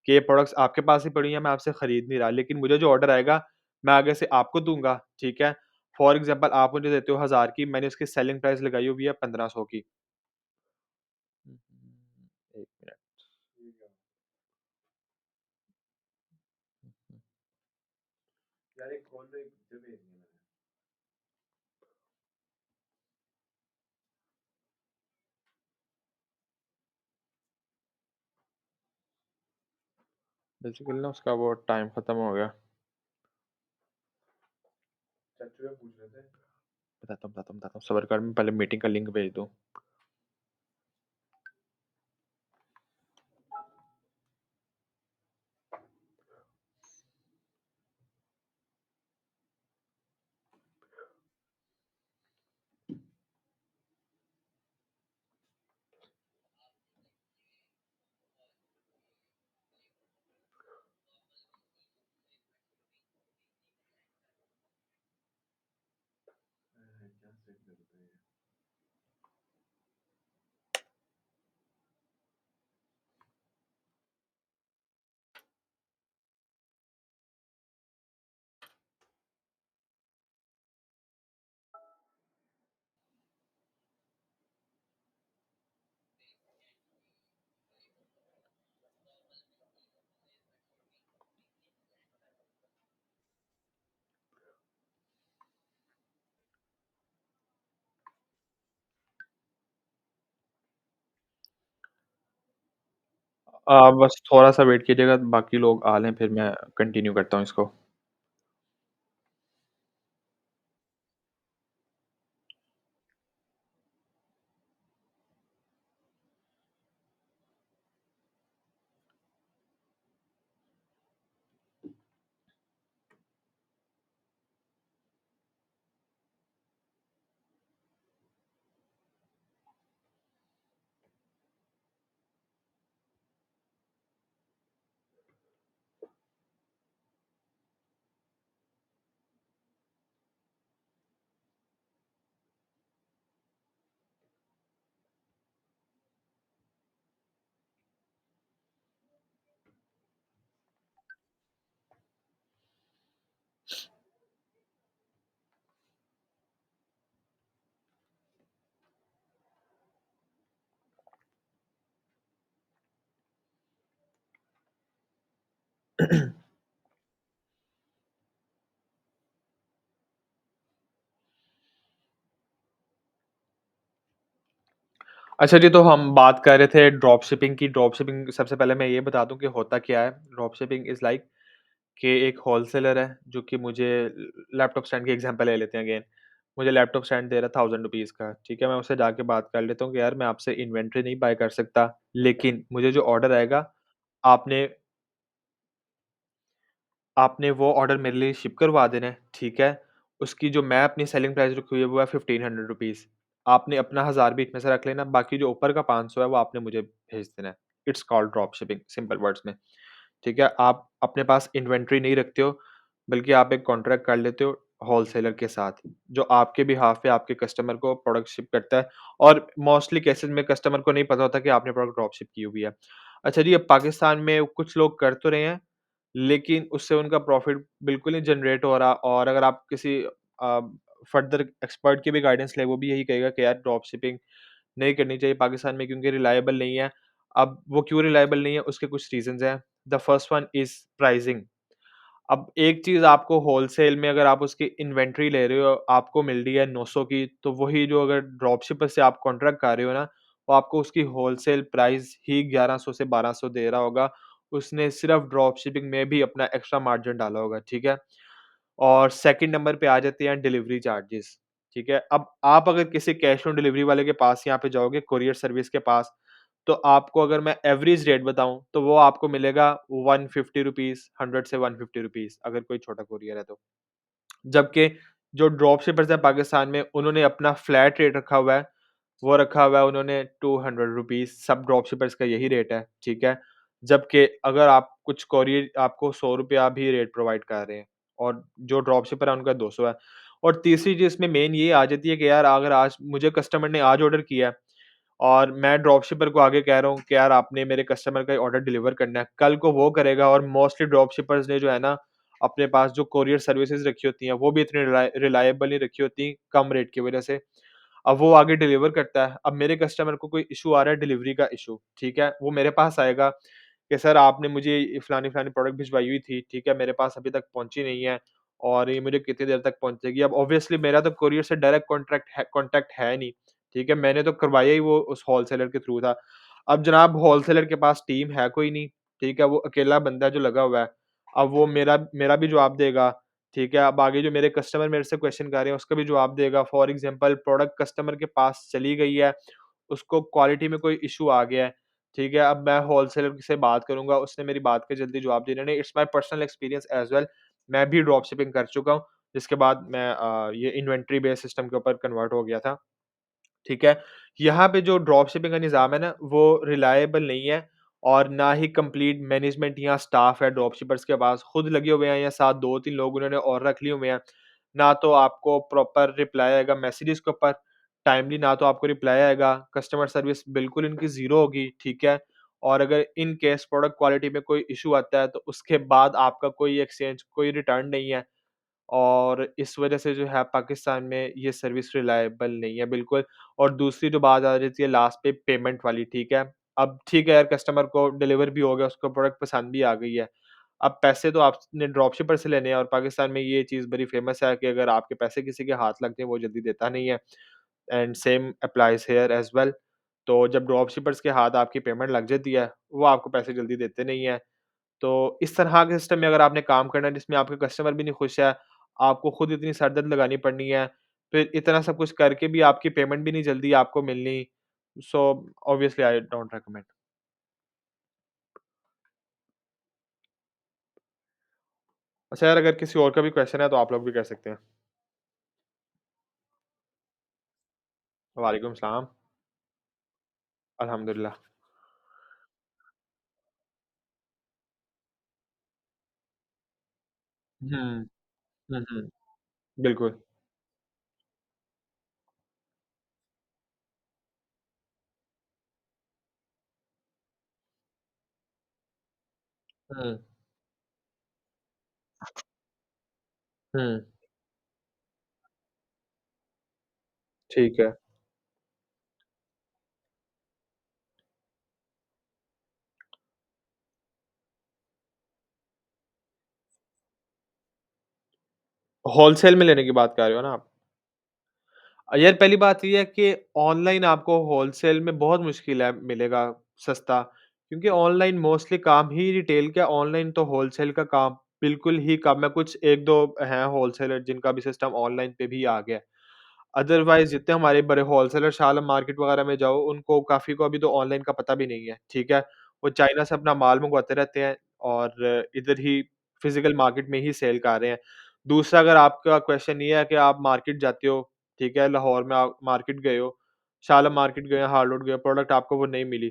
कि ये प्रोडक्ट्स आपके पास ही पड़ी हैं, मैं आपसे खरीद नहीं रहा, लेकिन मुझे जो ऑर्डर आएगा, मैं आगे से आपको दूँगा, ठीक है? फॉर एग्ज़ाम्पल आप मुझे देते हो 1000 की, मैंने उसकी सेलिंग प्राइस लगाई हुई है 1500 की। 1 मिनट। यार एक कॉल पे जो भेजनी है मैंने। बेसिकली ना उसका वो टाइम खत्म हो गया। चाचू से पूछ रहे थे। बताता हूँ, सब्र कर, मैं पहले मीटिंग का लिंक भेज दूँ। क्या सेट करते हैं? बस थोड़ा-सा वेट कीजिएगा, बाकी लोग आ लें, फिर मैं कंटिन्यू करता हूँ इसको। अच्छा जी, तो हम बात कर रहे थे ड्रॉप शिपिंग की। ड्रॉप शिपिंग सबसे पहले मैं ये बता दूँ कि होता क्या है? ड्रॉप शिपिंग इज़ लाइक कि एक होलसेलर है, जो कि मुझे लैपटॉप स्टैंड की एग्ज़ाम्पल ले लेते हैं अगेन। मुझे लैपटॉप स्टैंड दे रहा है ₹1000 का, ठीक है? मैं उससे जाके बात कर लेता हूँ कि यार मैं आपसे इन्वेंटरी नहीं बाय कर सकता, लेकिन मुझे जो ऑर्डर आएगा, आपने आपने वो ऑर्डर मेरे लिए शिप करवा देना है, ठीक है? उसकी जो मैं अपनी सेलिंग प्राइस रखी हुई है वो है ₹1500। आपने अपना 1000 भी इसमें से रख लेना, बाकी जो ऊपर का 500 है वो आपने मुझे भेज देना है। It's called drop shipping simple words में, ठीक है? आप अपने पास इन्वेंटरी नहीं रखते हो, बल्कि आप एक कॉन्ट्रैक्ट कर लेते हो होलसेलर के साथ, जो आपके बिहाफ़ पे आपके कस्टमर को प्रोडक्ट शिप करता है, और मोस्टली केसेज़ में कस्टमर को नहीं पता होता कि आपने प्रोडक्ट ड्रॉप शिप की हुई है। अच्छा जी, अब पाकिस्तान में कुछ लोग कर तो रहे हैं, लेकिन उससे उनका प्रॉफ़िट बिल्कुल नहीं जनरेट हो रहा, और अगर आप किसी अ, फर्दर एक्सपर्ट की भी गाइडेंस लें, वो भी यही कहेगा कि यार ड्रॉप शिपिंग नहीं करनी चाहिए पाकिस्तान में, क्योंकि रिलायबल नहीं है। अब वो क्यों रिलायबल नहीं है, उसके कुछ रीज़न्स हैं। The first one is pricing. अब एक चीज़ आपको होलसेल में अगर आप उसकी इन्वेंटरी ले रहे हो, आपको मिल रही है 900 की, तो वही जो अगर ड्रॉपशिपर से आप कॉन्ट्रैक्ट कर रहे हो ना, वो आपको उसकी होलसेल प्राइस ही 1100 से 1200 दे रहा होगा। उसने सिर्फ़ ड्रॉप शिपिंग में भी अपना एक्स्ट्रा मार्जिन डाला होगा, ठीक है? और सेकंड नंबर पे आ जाते हैं डिलीवरी चार्जेज़, ठीक है? अब आप अगर किसी कैश ऑन डिलीवरी वाले के पास यहाँ पे जाओगे, कोरियर सर्विस के पास, तो आपको अगर मैं एवरेज रेट बताऊँ, तो वो आपको मिलेगा ₹150, 100 से ₹150, अगर कोई छोटा कोरियर है तो। जबकि जो ड्रॉप शिपर्स हैं पाकिस्तान में, उन्होंने अपना फ्लैट रेट रखा हुआ है, वो रखा हुआ है उन्होंने ₹200, सब ड्रॉप शिपर्स का यही रेट है, ठीक है? जबकि अगर आप कुछ कोरियर आपको ₹100 भी रेट प्रोवाइड कर रहे हैं, और जो ड्रॉप शिपर है उनका 200 है। और तीसरी चीज़ इसमें मेन ये आ जाती है कि यार अगर आज मुझे कस्टमर ने आज ऑर्डर किया है, और मैं ड्रॉपशिपर को आगे कह रहा हूँ कि यार आपने मेरे कस्टमर का ये ऑर्डर डिलीवर करना है, कल को वो करेगा और मोस्टली ड्रॉपशिपर्स ने जो है ना, अपने पास जो कोरियर सर्विसेज़ रखी होती हैं, वो भी इतनी रिलायबल नहीं रखी होती, कम रेट की वजह से। अब वो आगे डिलीवर करता है, अब मेरे कस्टमर को कोई इश्यू आ रहा है डिलीवरी का इश्यू, ठीक है? वो मेरे पास आएगा कि सर आपने मुझे ये फलानी-फलानी प्रोडक्ट भिजवाई हुई थी, ठीक है? मेरे पास अभी तक पहुँची नहीं है और ये मुझे कितनी देर तक पहुँचेगी? अब ऑब्वियसली मेरा तो कोरियर से डायरेक्ट कॉन्टैक्ट है नहीं, ठीक है? मैंने तो करवाया ही वो उस होलसेलर के थ्रू था। अब जनाब होलसेलर के पास टीम है कोई नहीं, ठीक है? वो अकेला बंदा है जो लगा हुआ है। अब वो मेरा मेरा भी जवाब देगा, ठीक है? अब आगे जो मेरे कस्टमर मेरे से क्वेश्चन कर रहे हैं, उसका भी जवाब देगा। फॉर एग्ज़ाम्पल प्रोडक्ट कस्टमर के पास चली गई है, उसको क्वालिटी में कोई इश्यू आ गया है, ठीक है? अब मैं होलसेलर से बात करूँगा, उसने मेरी बात का जल्दी जवाब देना नहीं, it's my personal experience as well. मैं भी ड्रॉप शिपिंग कर चुका हूँ, जिसके बाद मैं ये इन्वेंटरी बेस्ड सिस्टम के ऊपर कन्वर्ट हो गया था। ठीक है? यहाँ पे जो ड्रॉप शिपिंग का निज़ाम है ना, वो रिलायबल नहीं है और ना ही कंप्लीट मैनेजमेंट या स्टाफ है ड्रॉप शिपर्स के पास, खुद लगे हुए हैं या साथ 2-3 लोग उन्होंने और रख लिए हुए हैं। ना तो आपको प्रॉपर रिप्लाई आएगा मैसेजेस के ऊपर, टाइमली ना तो आपको रिप्लाई आएगा, कस्टमर सर्विस बिल्कुल इनकी ज़ीरो होगी, ठीक है? और अगर इन केस प्रोडक्ट क्वालिटी में कोई इश्यू आता है, तो उसके बाद आपका कोई एक्सचेंज, कोई रिटर्न नहीं है। और इस वजह से जो है पाकिस्तान में ये सर्विस रिलायबल नहीं है बिल्कुल। और दूसरी जो बात आ जाती है लास्ट पे पेमेंट वाली, ठीक है? अब ठीक है यार कस्टमर को डिलीवर भी हो गया, उसको प्रोडक्ट पसंद भी आ गई है। अब पैसे तो आपने ड्रॉपशिपर से लेने हैं और पाकिस्तान में ये चीज़ बड़ी फ़ेमस है कि अगर आपके पैसे किसी के हाथ लग जाएँ, वो जल्दी देता नहीं है and same applies here as well. तो जब ड्रॉपशिपर्स के हाथ आपकी पेमेंट लग जाती है, वो आपको पैसे जल्दी देते नहीं हैं। तो इस तरह के सिस्टम में अगर आपने काम करना है जिसमें आपके कस्टमर भी नहीं खुश है, आपको खुद इतनी सर-दर्द लगानी पड़नी है, फिर इतना सब कुछ करके भी आपकी पेमेंट भी नहीं जल्दी आपको मिलनी, so obviously I don't recommend. अच्छा यार अगर किसी और का भी क्वेश्चन है तो आप लोग भी कर सकते हैं। वालेकुम सलाम। अल्हम्दुलिल्लाह। हुँ, हुँ, हुँ। बिल्कुल। हुँ, हुँ। ठीक है। होलसेल में लेने की बात कर रहे हो ना आप? यार पहली बात ये है कि ऑनलाइन आपको होलसेल में बहुत मुश्किल है मिलेगा सस्ता, क्योंकि ऑनलाइन मोस्टली काम ही रिटेल का, ऑनलाइन तो होलसेल का काम बिल्कुल ही कम है। कुछ 1-2 हैं होलसेलर जिनका भी सिस्टम ऑनलाइन पे भी आ गया है। अदरवाइज़ जितने हमारे बड़े होलसेलर शालम मार्केट वगैरह में जाओ, उनको काफ़ी को अभी तो ऑनलाइन का पता भी नहीं है, ठीक है? वो चाइना से अपना माल मँगवाते रहते हैं और इधर ही फिज़िकल मार्केट में ही सेल कर रहे हैं। दूसरा अगर आपका क्वेश्चन ये है कि आप मार्केट जाते हो, ठीक है? लाहौर में आप मार्केट गए हो, शालम मार्केट गए, हार्ड रोड गए, प्रोडक्ट आपको वो नहीं मिली।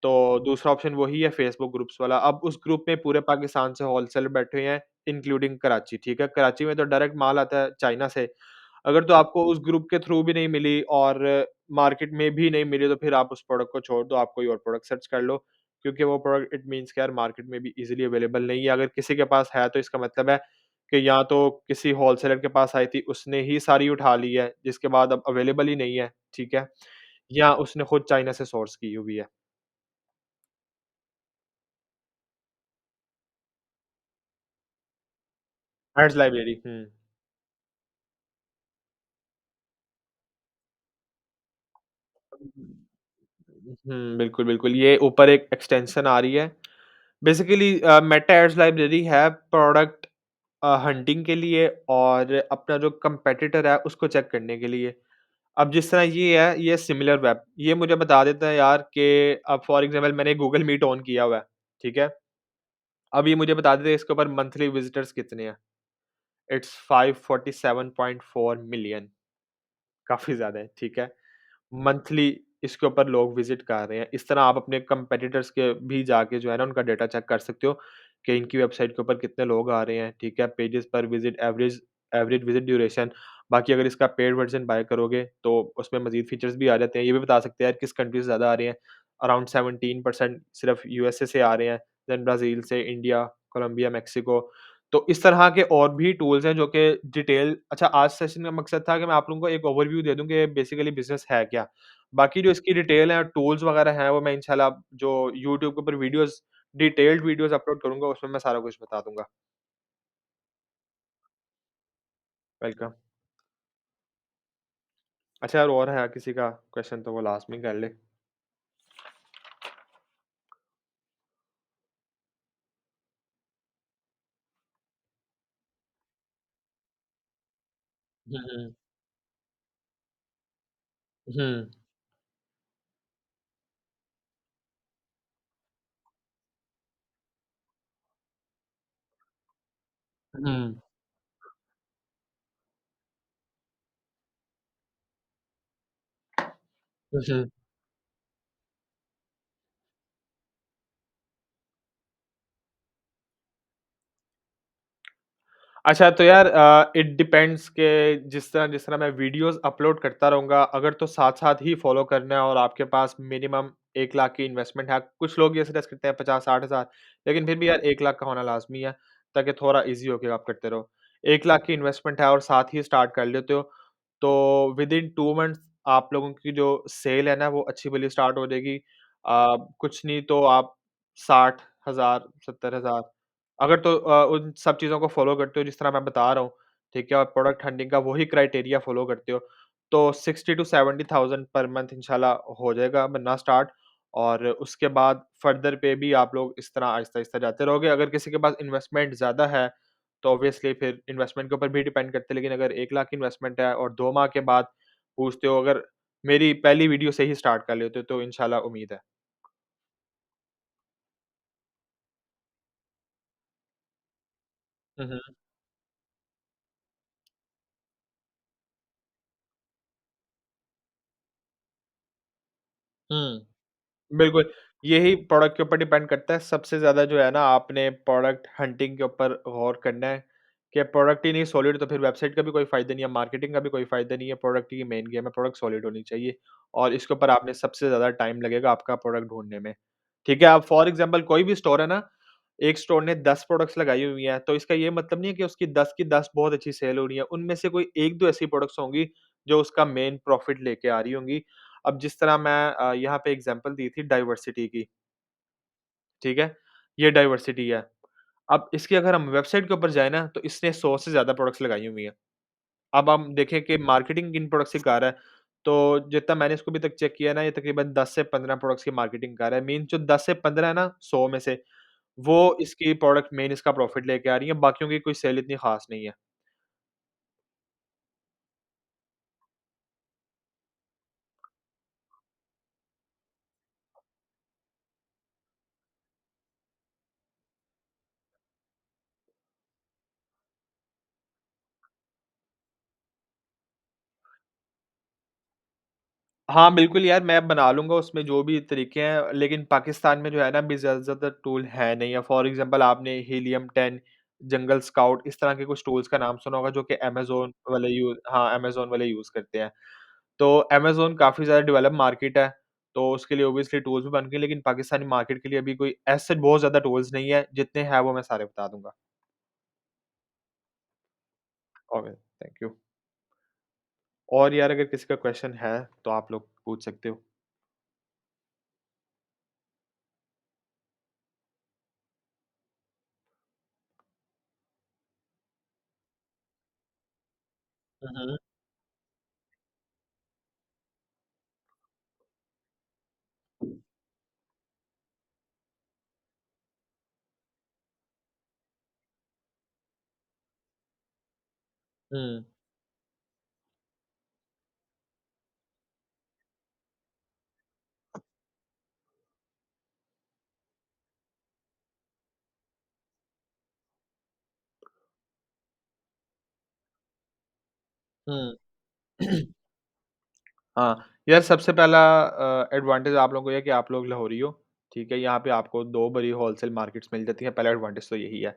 तो दूसरा ऑप्शन वही है फेसबुक ग्रुप्स वाला। अब उस ग्रुप में पूरे पाकिस्तान से होलसेलर बैठे हुए हैं, इंक्लूडिंग कराची, ठीक है? कराची में तो डायरेक्ट माल आता है चाइना से। अगर तो आपको उस ग्रुप के थ्रू भी नहीं मिली और मार्केट में भी नहीं मिली, तो फिर आप उस प्रोडक्ट को छोड़ दो, आप कोई और प्रोडक्ट सर्च कर लो। क्योंकि वो प्रोडक्ट इट मीन्स कि यार मार्केट में भी ईज़िली अवेलेबल नहीं है। अगर किसी के पास है, तो इसका मतलब है कि या तो किसी होलसेलर के पास आई थी, उसने ही सारी उठा ली है, जिसके बाद अब अवेलेबल ही नहीं है, ठीक है? या उसने खुद चाइना से सोर्स की हुई है। एड्स लाइब्रेरी, हुँ। बिल्कुल, बिल्कुल। ये ऊपर एक एक्सटेंशन आ रही है। बेसिकली मेटा एड्स लाइब्रेरी है प्रोडक्ट हंटिंग के लिए और अपना जो कॉम्पिटिटर है उसको चेक करने के लिए। अब जिस तरह ये है, ये सिमिलर वेब, ये मुझे बता देता है यार कि अब फॉर एग्ज़ाम्पल मैंने गूगल मीट ऑन किया हुआ है, ठीक है? अब ये मुझे बता देता है इसके ऊपर मंथली विज़िटर्स कितने हैं। इट्स 547.4 मिलियन, काफ़ी ज़्यादा है, ठीक है? मंथली इसके ऊपर लोग विज़िट कर रहे हैं। इस तरह आप अपने कंपेटिटर्स के भी जाके जो है ना उनका डेटा चेक कर सकते हो कि इनकी वेबसाइट के ऊपर कितने लोग आ रहे हैं, ठीक है? पेजेज़ पर visit, average average visit duration. बाकी अगर इसका पेड वर्ज़न बाय करोगे तो उसमें मज़ीद फीचर्स भी आ जाते हैं। ये भी बता सकते हैं यार किस कंट्री से ज़्यादा आ रहे हैं। अराउंड 17% सिर्फ़ यूएसए से आ रहे हैं, देन ब्राज़ील से, इंडिया, कोलंबिया, मेक्सिको। तो इस तरह के और भी टूल्स हैं जो कि डिटेल अच्छा आज सेशन का मकसद था कि मैं आप लोगों को एक ओवरव्यू दे दूँ कि बेसिकली बिज़नेस है क्या? बाकी जो इसकी डिटेल है, टूल्स वगैरह हैं, वो मैं इंशाल्लाह जो यूट्यूब के ऊपर डिटेल्ड वीडियोज़ अपलोड करूँगा, उसमें मैं सारा कुछ बता दूँगा। वेलकम। अच्छा यार और है किसी का क्वेश्चन तो वो लास्ट में कर ले। हुँ, हुँ। हुँ, हुँ, हुँ। अच्छा तो यार इट डिपेंड्स कि जिस तरह मैं वीडियोज़ अपलोड करता रहूँगा, अगर तो साथ-साथ ही फ़ॉलो करना है और आपके पास मिनिमम 1 लाख की इन्वेस्टमेंट है। कुछ लोग ये सजेस्ट करते हैं 50-60 हज़ार लेकिन फिर भी यार 1 लाख का होना लाज़मी है, ताकि थोड़ा ईज़ी हो के आप करते रहो। 1 लाख की इन्वेस्टमेंट है और साथ ही स्टार्ट कर लेते हो, तो विदिन 2 मंथ्स आप लोगों की जो सेल है ना, वो अच्छी वाली स्टार्ट हो जाएगी। कुछ नहीं तो आप 60,000 70,000 अगर तो उन सब चीज़ों को फ़ॉलो करते हो जिस तरह मैं बता रहा हूँ, ठीक है? और प्रोडक्ट हंटिंग का वही क्राइटेरिया फ़ॉलो करते हो, तो 60 टू 70,000 पर मंथ इंशाल्लाह हो जाएगा बनना स्टार्ट और उसके बाद फर्दर पे भी आप लोग इस तरह आहिस्ता-आहिस्ता जाते रहोगे। अगर किसी के पास इन्वेस्टमेंट ज़्यादा है, तो ऑब्वियसली फिर इन्वेस्टमेंट के ऊपर भी डिपेंड करते हैं, लेकिन अगर 1 लाख की इन्वेस्टमेंट है और 2 माह के बाद पूछते हो अगर मेरी पहली वीडियो से ही स्टार्ट कर लेते हो, तो इंशाल्लाह उम्मीद है। हुँ, हुँ। हुँ। बिल्कुल, यही प्रोडक्ट के ऊपर डिपेंड करता है। सबसे ज़्यादा जो है ना आपने प्रोडक्ट हंटिंग के ऊपर गौर करना है, कि प्रोडक्ट ही नहीं सॉलिड तो फिर वेबसाइट का भी कोई फ़ायदा नहीं है, मार्केटिंग का भी कोई फ़ायदा नहीं है, प्रोडक्ट ही मेन गेम है, प्रोडक्ट सॉलिड होनी चाहिए और इसके ऊपर आपने सबसे ज़्यादा टाइम लगेगा आपका प्रोडक्ट ढूँढने में। ठीक है, अब फॉर एग्ज़ाम्पल कोई भी स्टोर है ना, एक स्टोर ने 10 प्रोडक्ट्स लगाई हुई हैं, तो इसका ये मतलब नहीं है कि उसकी 10 की 10 बहुत अच्छी सेल हो रही है, उनमें से कोई 1-2 ऐसी प्रोडक्ट्स होंगी, जो उसका मेन प्रॉफ़िट लेके आ रही होंगी। अब जिस तरह मैं यहाँ पे एग्ज़ाम्पल दी थी डाइवर्सिटी की, ठीक है? ये डाइवर्सिटी है। अब इसकी अगर हम वेबसाइट के ऊपर जाएँ ना, तो इसने 100 से ज़्यादा प्रोडक्ट्स लगाई हुई हैं। अब हम देखें कि मार्केटिंग किन प्रोडक्ट्स की कर रहा है, तो जितना मैंने इसको अभी तक चेक किया है ना, ये तकरीबन 10 से 15 प्रोडक्ट्स की मार्केटिंग कर रहा है। मीन्स जो 10 से 15 है ना, 100 में से, वो इसकी प्रोडक्ट मेन इसका प्रॉफ़िट लेके आ रही है, बाकियों की कोई सेल इतनी ख़ास नहीं है। हाँ, बिल्कुल यार, मैं बना लूँगा उसमें जो भी तरीके हैं, लेकिन पाकिस्तान में जो है ना अभी ज़्यादा टूल है नहीं है। फॉर एग्ज़ाम्पल आपने हीलियम 10, जंगल स्काउट इस तरह के कुछ टूल्स का नाम सुना होगा जो कि अमेज़न वाले यूज़ करते हैं। तो अमेज़न काफ़ी ज़्यादा डेवलप मार्केट है, तो उसके लिए ऑब्वियसली टूल्स भी बन गए, लेकिन पाकिस्तानी मार्केट के लिए अभी कोई ऐसे बहुत ज़्यादा टूल्स नहीं है, जितने हैं वो मैं सारे बता दूँगा। Okay, thank you. और यार अगर किसी का क्वेश्चन है, तो आप लोग पूछ सकते हो। हुँ, हुँ। हुँ, हुँ। हाँ, यार सबसे पहला एडवांटेज आप लोगों को ये है कि आप लोग लाहौरी हो, ठीक है? यहाँ पे आपको 2 बड़ी होलसेल मार्केट्स मिल जाती हैं, पहला एडवांटेज तो यही है।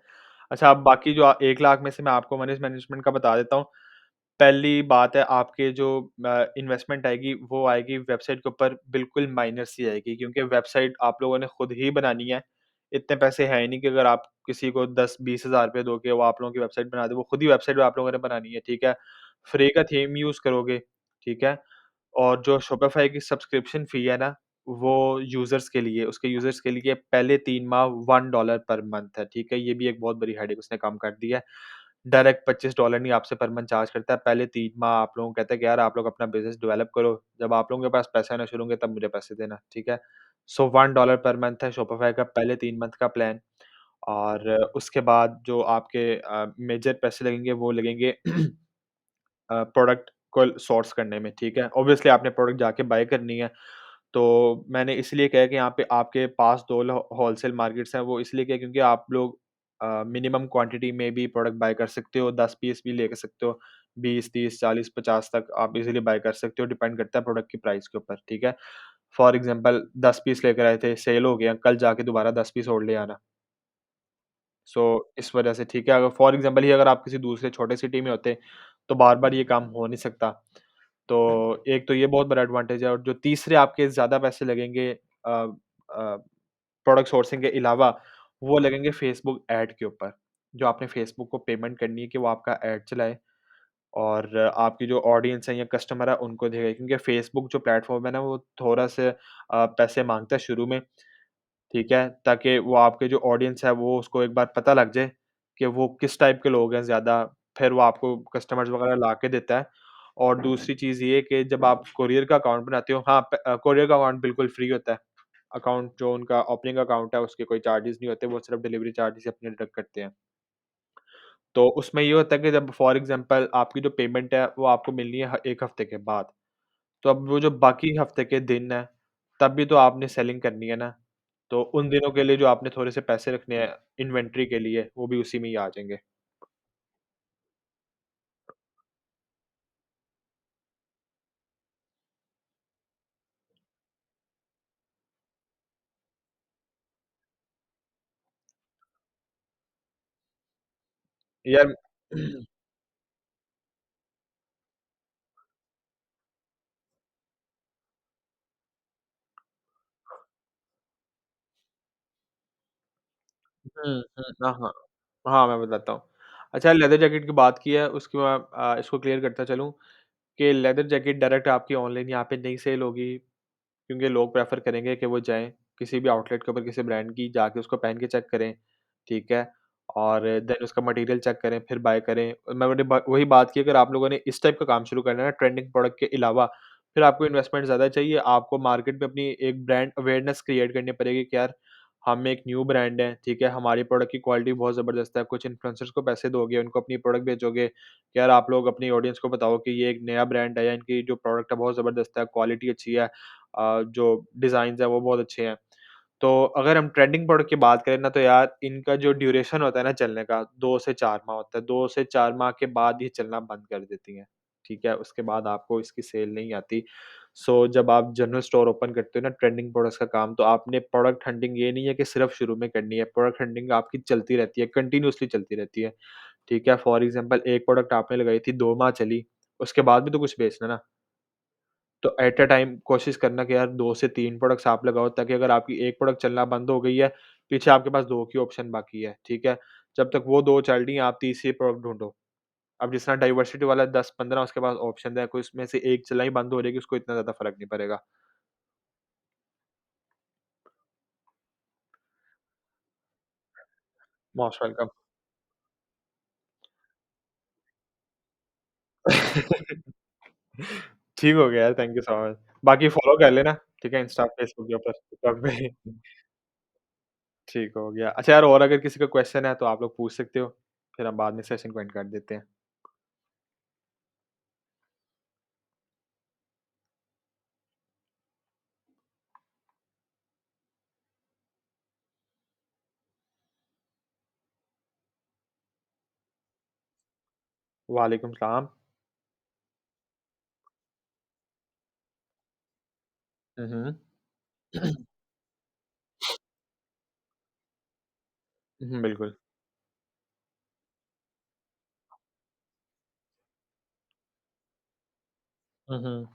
अच्छा अब बाकी जो 1 लाख में से मैं आपको मनी मैनेजमेंट का बता देता हूँ। पहली बात है आपके जो इन्वेस्टमेंट आएगी वो आएगी वेबसाइट के ऊपर बिल्कुल माइनर सी आएगी क्योंकि वेबसाइट आप लोगों ने खुद ही बनानी है। इतने पैसे हैं ही नहीं कि अगर आप किसी को 10-20 हज़ार रुपए दोगे वो आप लोगों की वेबसाइट बना दे, वो खुद ही वेबसाइट आप लोगों ने बनानी है, ठीक है? फ्री का थीम यूज़ करोगे, ठीक है? और जो शॉपिफ़ाई की सब्सक्रिप्शन फ़ी है ना, वो यूज़र्स के लिए उसके यूज़र्स के लिए पहले 3 माह $1 पर मंथ है, ठीक है? ये भी एक बहुत बड़ी हेडेक उसने कम कर दी है। डायरेक्ट $25 नहीं आपसे पर मंथ चार्ज करता है, पहले 3 माह आप लोगों को कहता है कि यार आप लोग अपना बिज़नेस डेवलप करो, जब आप लोगों के पास पैसे आना शुरू होंगे तब मुझे पैसे देना, ठीक है? सो $1 पर मंथ है शॉपिफ़ाई का पहले 3 मंथ का प्लान और उसके बाद जो आपके मेजर पैसे लगेंगे वो लगेंगे प्रोडक्ट को सोर्स करने में, ठीक है? ऑब्वियसली आपने प्रोडक्ट जाके बाय करनी है, तो मैंने इसलिए कहा कि यहाँ पे आपके पास 2 होलसेल मार्केट्स हैं, वो इसलिए किया क्योंकि आप लोग मिनिमम क्वांटिटी में भी प्रोडक्ट बाय कर सकते हो, 10 पीस भी लेके सकते हो, 20, 30, 40, 50 तक आप इज़िली बाय कर सकते हो, डिपेंड करता है प्रोडक्ट की प्राइस के ऊपर, ठीक है? फॉर एग्ज़ाम्पल 10 पीस लेकर आए थे, सेल हो गया, कल जाके दोबारा 10 पीस और ले आना। सो इस वजह से ठीक है, अगर फॉर एग्ज़ाम्पल ही अगर आप किसी दूसरे छोटे सिटी में होते, तो बार-बार ये काम हो नहीं सकता। तो एक तो ये बहुत बड़ा एडवांटेज है और जो तीसरे आपके ज़्यादा पैसे लगेंगे प्रोडक्ट सोर्सिंग के अलावा, वो लगेंगे फेसबुक ऐड के ऊपर। जो आपने फेसबुक को पेमेंट करनी है कि वो आपका ऐड चलाए और आपकी जो ऑडियंस है या कस्टमर है उनको देगा क्योंकि फेसबुक जो प्लेटफ़ॉर्म है ना वो थोड़ा-सा पैसे माँगता है शुरू में, ठीक है? ताकि वो आपके जो ऑडियंस है वो उसको एक बार पता लग जाए कि वो किस टाइप के लोग हैं ज़्यादा, फिर वो आपको कस्टमर्स वगैरह ला के देता है। और दूसरी चीज़ ये कि जब आप कोरियर का अकाउंट बनाते हो हाँ, कोरियर का अकाउंट बिल्कुल फ्री होता है। अकाउंट जो उनका ओपनिंग अकाउंट है उसके कोई चार्जेज़ नहीं होते, वो सिर्फ़ डिलीवरी चार्जेज़ अपने डिडक्ट करते हैं। तो उसमें ये होता है कि जब फॉर एग्ज़ाम्पल आपकी जो पेमेंट है वो आपको मिलनी है 1 हफ़्ते के बाद। तो अब वो जो बाकी हफ़्ते के दिन हैं, तब भी तो आपने सेलिंग करनी है ना। तो उन दिनों के लिए जो आपने थोड़े से पैसे रखने हैं इन्वेंटरी के लिए, वो भी उसी में ही आ जाएँगे। यार हाँ, हाँ। हाँ, मैं बताता हूँ। अच्छा लेदर जैकेट की बात की है, उसकी मैं इसको क्लियर करता चलूँ कि लेदर जैकेट डायरेक्ट आपकी ऑनलाइन यहाँ पे नहीं सेल होगी। क्योंकि लोग प्रेफ़र करेंगे कि वो जाएँ, किसी भी आउटलेट के ऊपर किसी ब्रांड की जाके उसको पहन के चेक करें, ठीक है? और देन उसका मटीरियल चेक करें, फिर बाय करें। मैंने ब वही बात की अगर आप लोगों ने इस टाइप का काम शुरू करना है ना ट्रेंडिंग प्रोडक्ट के अलावा, फिर आपको इन्वेस्टमेंट ज़्यादा चाहिए। आपको मार्केट में अपनी एक ब्रांड अवेयरनेस क्रिएट करनी पड़ेगी कि यार, हम एक न्यू ब्रांड हैं, ठीक है? हमारी प्रोडक्ट की क्वालिटी बहुत ज़बरदस्त है। कुछ इन्फ्लुएंसर्स को पैसे दोगे, उनको अपनी प्रोडक्ट बेचोगे, कि यार आप लोग अपनी ऑडियंस को बताओ कि ये एक नया ब्रांड है या इनकी जो प्रोडक्ट है बहुत ज़बरदस्त है, क्वालिटी अच्छी है। जो डिज़ाइन्स हैं वो बहुत अच्छे हैं। तो अगर हम ट्रेंडिंग प्रोडक्ट की बात करें ना तो यार इनका जो ड्यूरेशन होता है ना चलने का 2 से 4 माह होता है। 2 से 4 माह के बाद ये चलना बंद कर देती हैं, ठीक है? उसके बाद आपको इसकी सेल नहीं आती। सो जब आप जनरल स्टोर ओपन करते हो ना ट्रेंडिंग प्रोडक्ट्स का काम तो आपने प्रोडक्ट हंटिंग ये नहीं है कि सिर्फ़ शुरू में करनी है, प्रोडक्ट हंटिंग आपकी चलती रहती है, कंटीन्यूअसली चलती रहती है, ठीक है? फॉर एग्ज़ाम्पल एक प्रोडक्ट आपने लगाई थी 2 माह चली, उसके बाद भी तो कुछ बेचना ना। तो एट अ टाइम कोशिश करना कि यार 2 से 3 प्रोडक्ट्स आप लगाओ ताकि अगर आपकी एक प्रोडक्ट चलना बंद हो गई है, पीछे आपके पास 2 की ऑप्शन बाकी है, ठीक है? जब तक वो 2 चल रही हैं, आप तीसरी प्रोडक्ट ढूँढो। अब जिस तरह डाइवर्सिटी वाला 10-15 उसके पास ऑप्शन है, कोई उसमें से एक चलना ही बंद हो जाएगी, उसको इतना ज़्यादा फ़र्क नहीं पड़ेगा। Most welcome. ठीक हो गया यार, थैंक यू सो मच। बाकी फॉलो कर लेना, ठीक है? इंस्टा, फेसबुक के ऊपर, टिकटॉक पे। ठीक हो गया। अच्छा यार और अगर किसी का क्वेश्चन है तो आप लोग पूछ सकते हो, फिर हम बाद में सेशन को एंड कर देते हैं। वालेकुम सलाम। हुँ, हुँ। हुँ, बिल्कुल। हुँ, हुँ।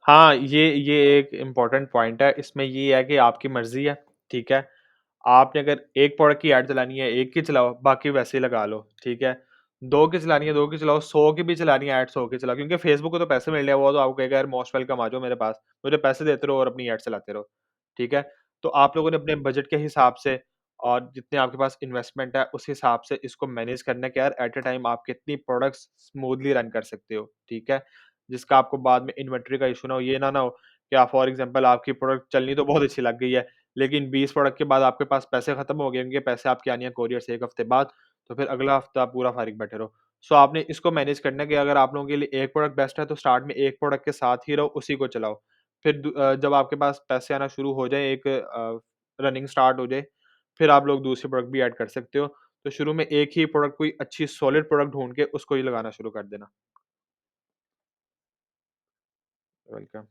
हाँ, ये एक इम्पोर्टेंट पॉइंट है। इसमें ये है कि आपकी मर्ज़ी है, ठीक है? आपने अगर एक प्रोडक्ट की ऐड चलानी है, एक की चलाओ, बाकी वैसे ही लगा लो, ठीक है? 2 की चलानी है, 2 की चलाओ, 100 की भी चलानी है ऐड, 100 की चलाओ, क्योंकि फेसबुक को तो पैसे मिल रहे हैं, वो तो आपको कहेगा यार मोस्ट वेलकम आ जाओ मेरे पास, मुझे पैसे देते रहो और अपनी ऐड चलाते रहो, ठीक है? तो आप लोगों ने अपने बजट के हिसाब से और जितने आपके पास इन्वेस्टमेंट है, उस हिसाब से इसको मैनेज करना है कि यार एट अ टाइम आप कितनी प्रोडक्ट्स स्मूथली रन कर सकते हो, ठीक है? जिसका आपको बाद में इन्वेंटरी का इश्यू ना हो, ये ना हो कि आप फॉर एग्ज़ाम्पल आपकी प्रोडक्ट चलनी तो बहुत अच्छी लग गई है, लेकिन 20 प्रोडक्ट के बाद आपके पास पैसे खत्म हो गए, उनके पैसे आपके आने हैं कोरियर से 1 हफ्ते बाद, तो फिर अगला हफ्ता आप पूरा फ़ारिग बैठे रहो। सो आपने इसको मैनेज करना है कि अगर आप लोगों के लिए एक प्रोडक्ट बेस्ट है, तो स्टार्ट में एक प्रोडक्ट के साथ ही रहो, उसी को चलाओ। फिर जब आपके पास पैसे आना शुरू हो जाए, एक रनिंग स्टार्ट हो जाए, फिर आप लोग दूसरी प्रोडक्ट भी ऐड कर सकते हो। तो शुरू में एक ही प्रोडक्ट कोई अच्छी सॉलिड प्रोडक्ट ढूँढ के उसको ही लगाना शुरू कर देना। वेलकम।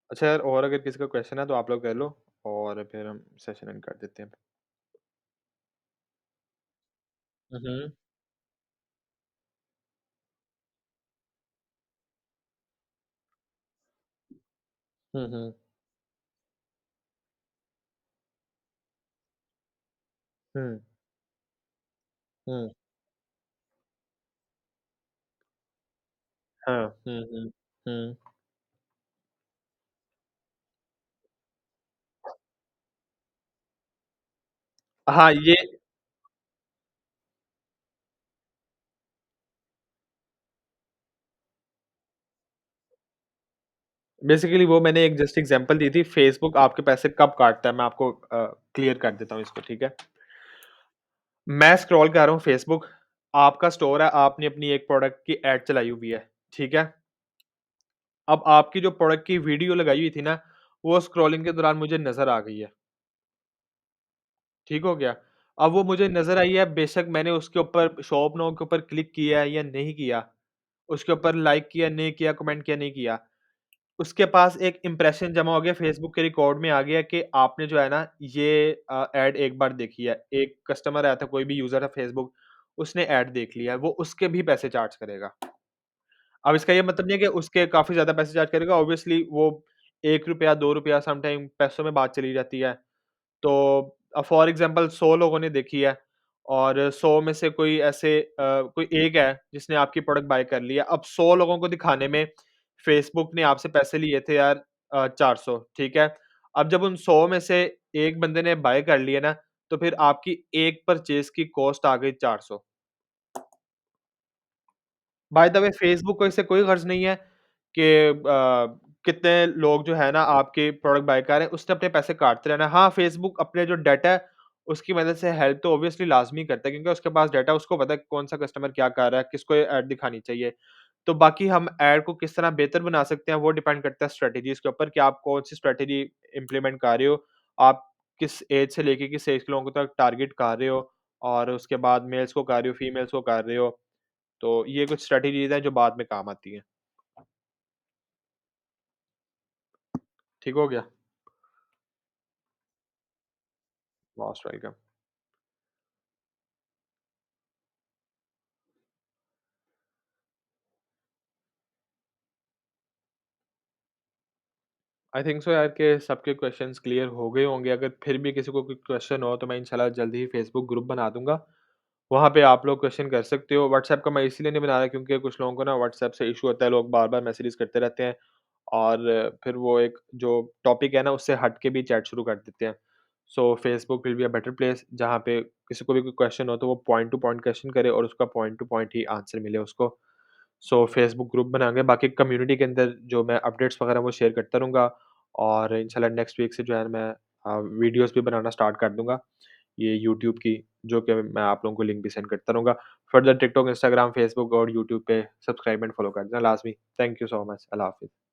अच्छा यार, और अगर किसी का क्वेश्चन है तो आप लोग कर लो और फिर हम सेशन एंड कर देते हैं। हुँ, हुँ। हुँ, हुँ। हुँ, हुँ। हाँ। हुँ, हुँ। हुँ। हाँ, ये बेसिकली वो मैंने एक जस्ट एग्ज़ाम्पल दी थी, फ़ेसबुक आपके पैसे कब काटता है, मैं आपको क्लियर कर देता हूँ इसको, ठीक है? मैं स्क्रॉल कर रहा हूँ फ़ेसबुक, आपका स्टोर है, आपने अपनी एक प्रोडक्ट की ऐड चलाई हुई है, ठीक है? अब आपकी जो प्रोडक्ट की वीडियो लगाई हुई थी ना, वो स्क्रॉलिंग के दौरान मुझे नज़र आ गई है, ठीक हो गया? अब वो मुझे नज़र आई है, बेशक मैंने उसके ऊपर शॉप नाउ के ऊपर क्लिक किया है या नहीं किया, उसके ऊपर लाइक किया, नहीं किया, कमेंट किया, नहीं किया। उसके पास एक इंप्रेशन जमा हो गया, फेसबुक के रिकॉर्ड में आ गया कि आपने जो है ना ये ऐड एक बार देखी है। एक कस्टमर आया था, कोई भी यूज़र है फेसबुक, उसने ऐड देख लिया है, वो उसके भी पैसे चार्ज करेगा। अब इसका ये मतलब नहीं है कि उसके काफ़ी ज़्यादा पैसे चार्ज करेगा, ऑब्वियसली वो ₹1 ₹2 सम टाइम पैसों में बात चली जाती है। तो फॉर एग्ज़ाम्पल 100 लोगों ने देखी है और 100 में से कोई ऐसे कोई एक है जिसने आपकी प्रोडक्ट बाय कर लिया। अब 100 लोगों को दिखाने में फेसबुक ने आपसे पैसे लिए थे यार 400, ठीक है? अब जब उन 100 में से एक बंदे ने बाय कर लिया ना, तो फिर आपकी एक परचेज़ की कॉस्ट आ गई 400। बाय द वे फेसबुक को इससे कोई गर्ज़ नहीं है कि कितने लोग जो है ना आपके प्रोडक्ट बाय कर रहे हैं, उसने अपने पैसे काटते रहना है। हाँ, फेसबुक अपने जो डाटा है, उसकी मदद से हेल्प तो ऑब्वियसली लाज़मी करता है क्योंकि उसके पास डाटा है, उसको पता है कौन-सा कस्टमर क्या कर रहा है, किसको ये ऐड दिखानी चाहिए। तो बाकी हम ऐड को किस तरह बेहतर बना सकते हैं, वो डिपेंड करता है स्ट्रैटेजीज़ के ऊपर कि आप कौन-सी स्ट्रैटेजी इम्प्लीमेंट कर रहे हो। आप किस ऐज से लेके किस ऐज के लोगों तक टारगेट कर रहे हो और उसके बाद मेल्स को कर रहे हो, फीमेल्स को कर रहे हो। तो ये कुछ स्ट्रैटेजीज़ हैं जो बाद में काम आती हैं। ठीक हो गया? Most welcome. I think so यार कि सबके क्वेश्चंस क्लियर हो गए होंगे। अगर फिर भी किसी को कोई क्वेश्चन हो तो मैं इंशाल्लाह जल्दी ही फेसबुक ग्रुप बना दूँगा। वहाँ पे आप लोग क्वेश्चन कर सकते हो। व्हाट्सऐप का मैं इसीलिए नहीं बना रहा क्योंकि कुछ लोगों को ना व्हाट्सऐप से इश्यू होता है, लोग बार-बार मैसेजेस करते रहते हैं और फिर वो एक जो टॉपिक है ना उससे हट के भी चैट शुरू कर देते हैं। सो Facebook will be a better place जहाँ पे किसी को भी कोई क्वेश्चन हो तो वो पॉइंट टू पॉइंट क्वेश्चन करे और उसका पॉइंट टू पॉइंट ही आंसर मिले उसको। सो फेसबुक ग्रुप बनाएँगे, बाकी कम्युनिटी के अंदर जो मैं अपडेट्स वगैरह वो शेयर करता रहूँगा और इंशाल्लाह नेक्स्ट वीक से जो है मैं वीडियोज़ भी बनाना स्टार्ट कर दूँगा, ये यूट्यूब की, जो कि मैं आप लोगों को लिंक भी सेंड करता रहूँगा। फर्दर टिकटॉक, इंस्टाग्राम, फेसबुक और यूट्यूब पे सब्सक्राइब एंड फॉलो कर देना लाज़मी। Thank you so much. अल्लाह हाफ़िज़।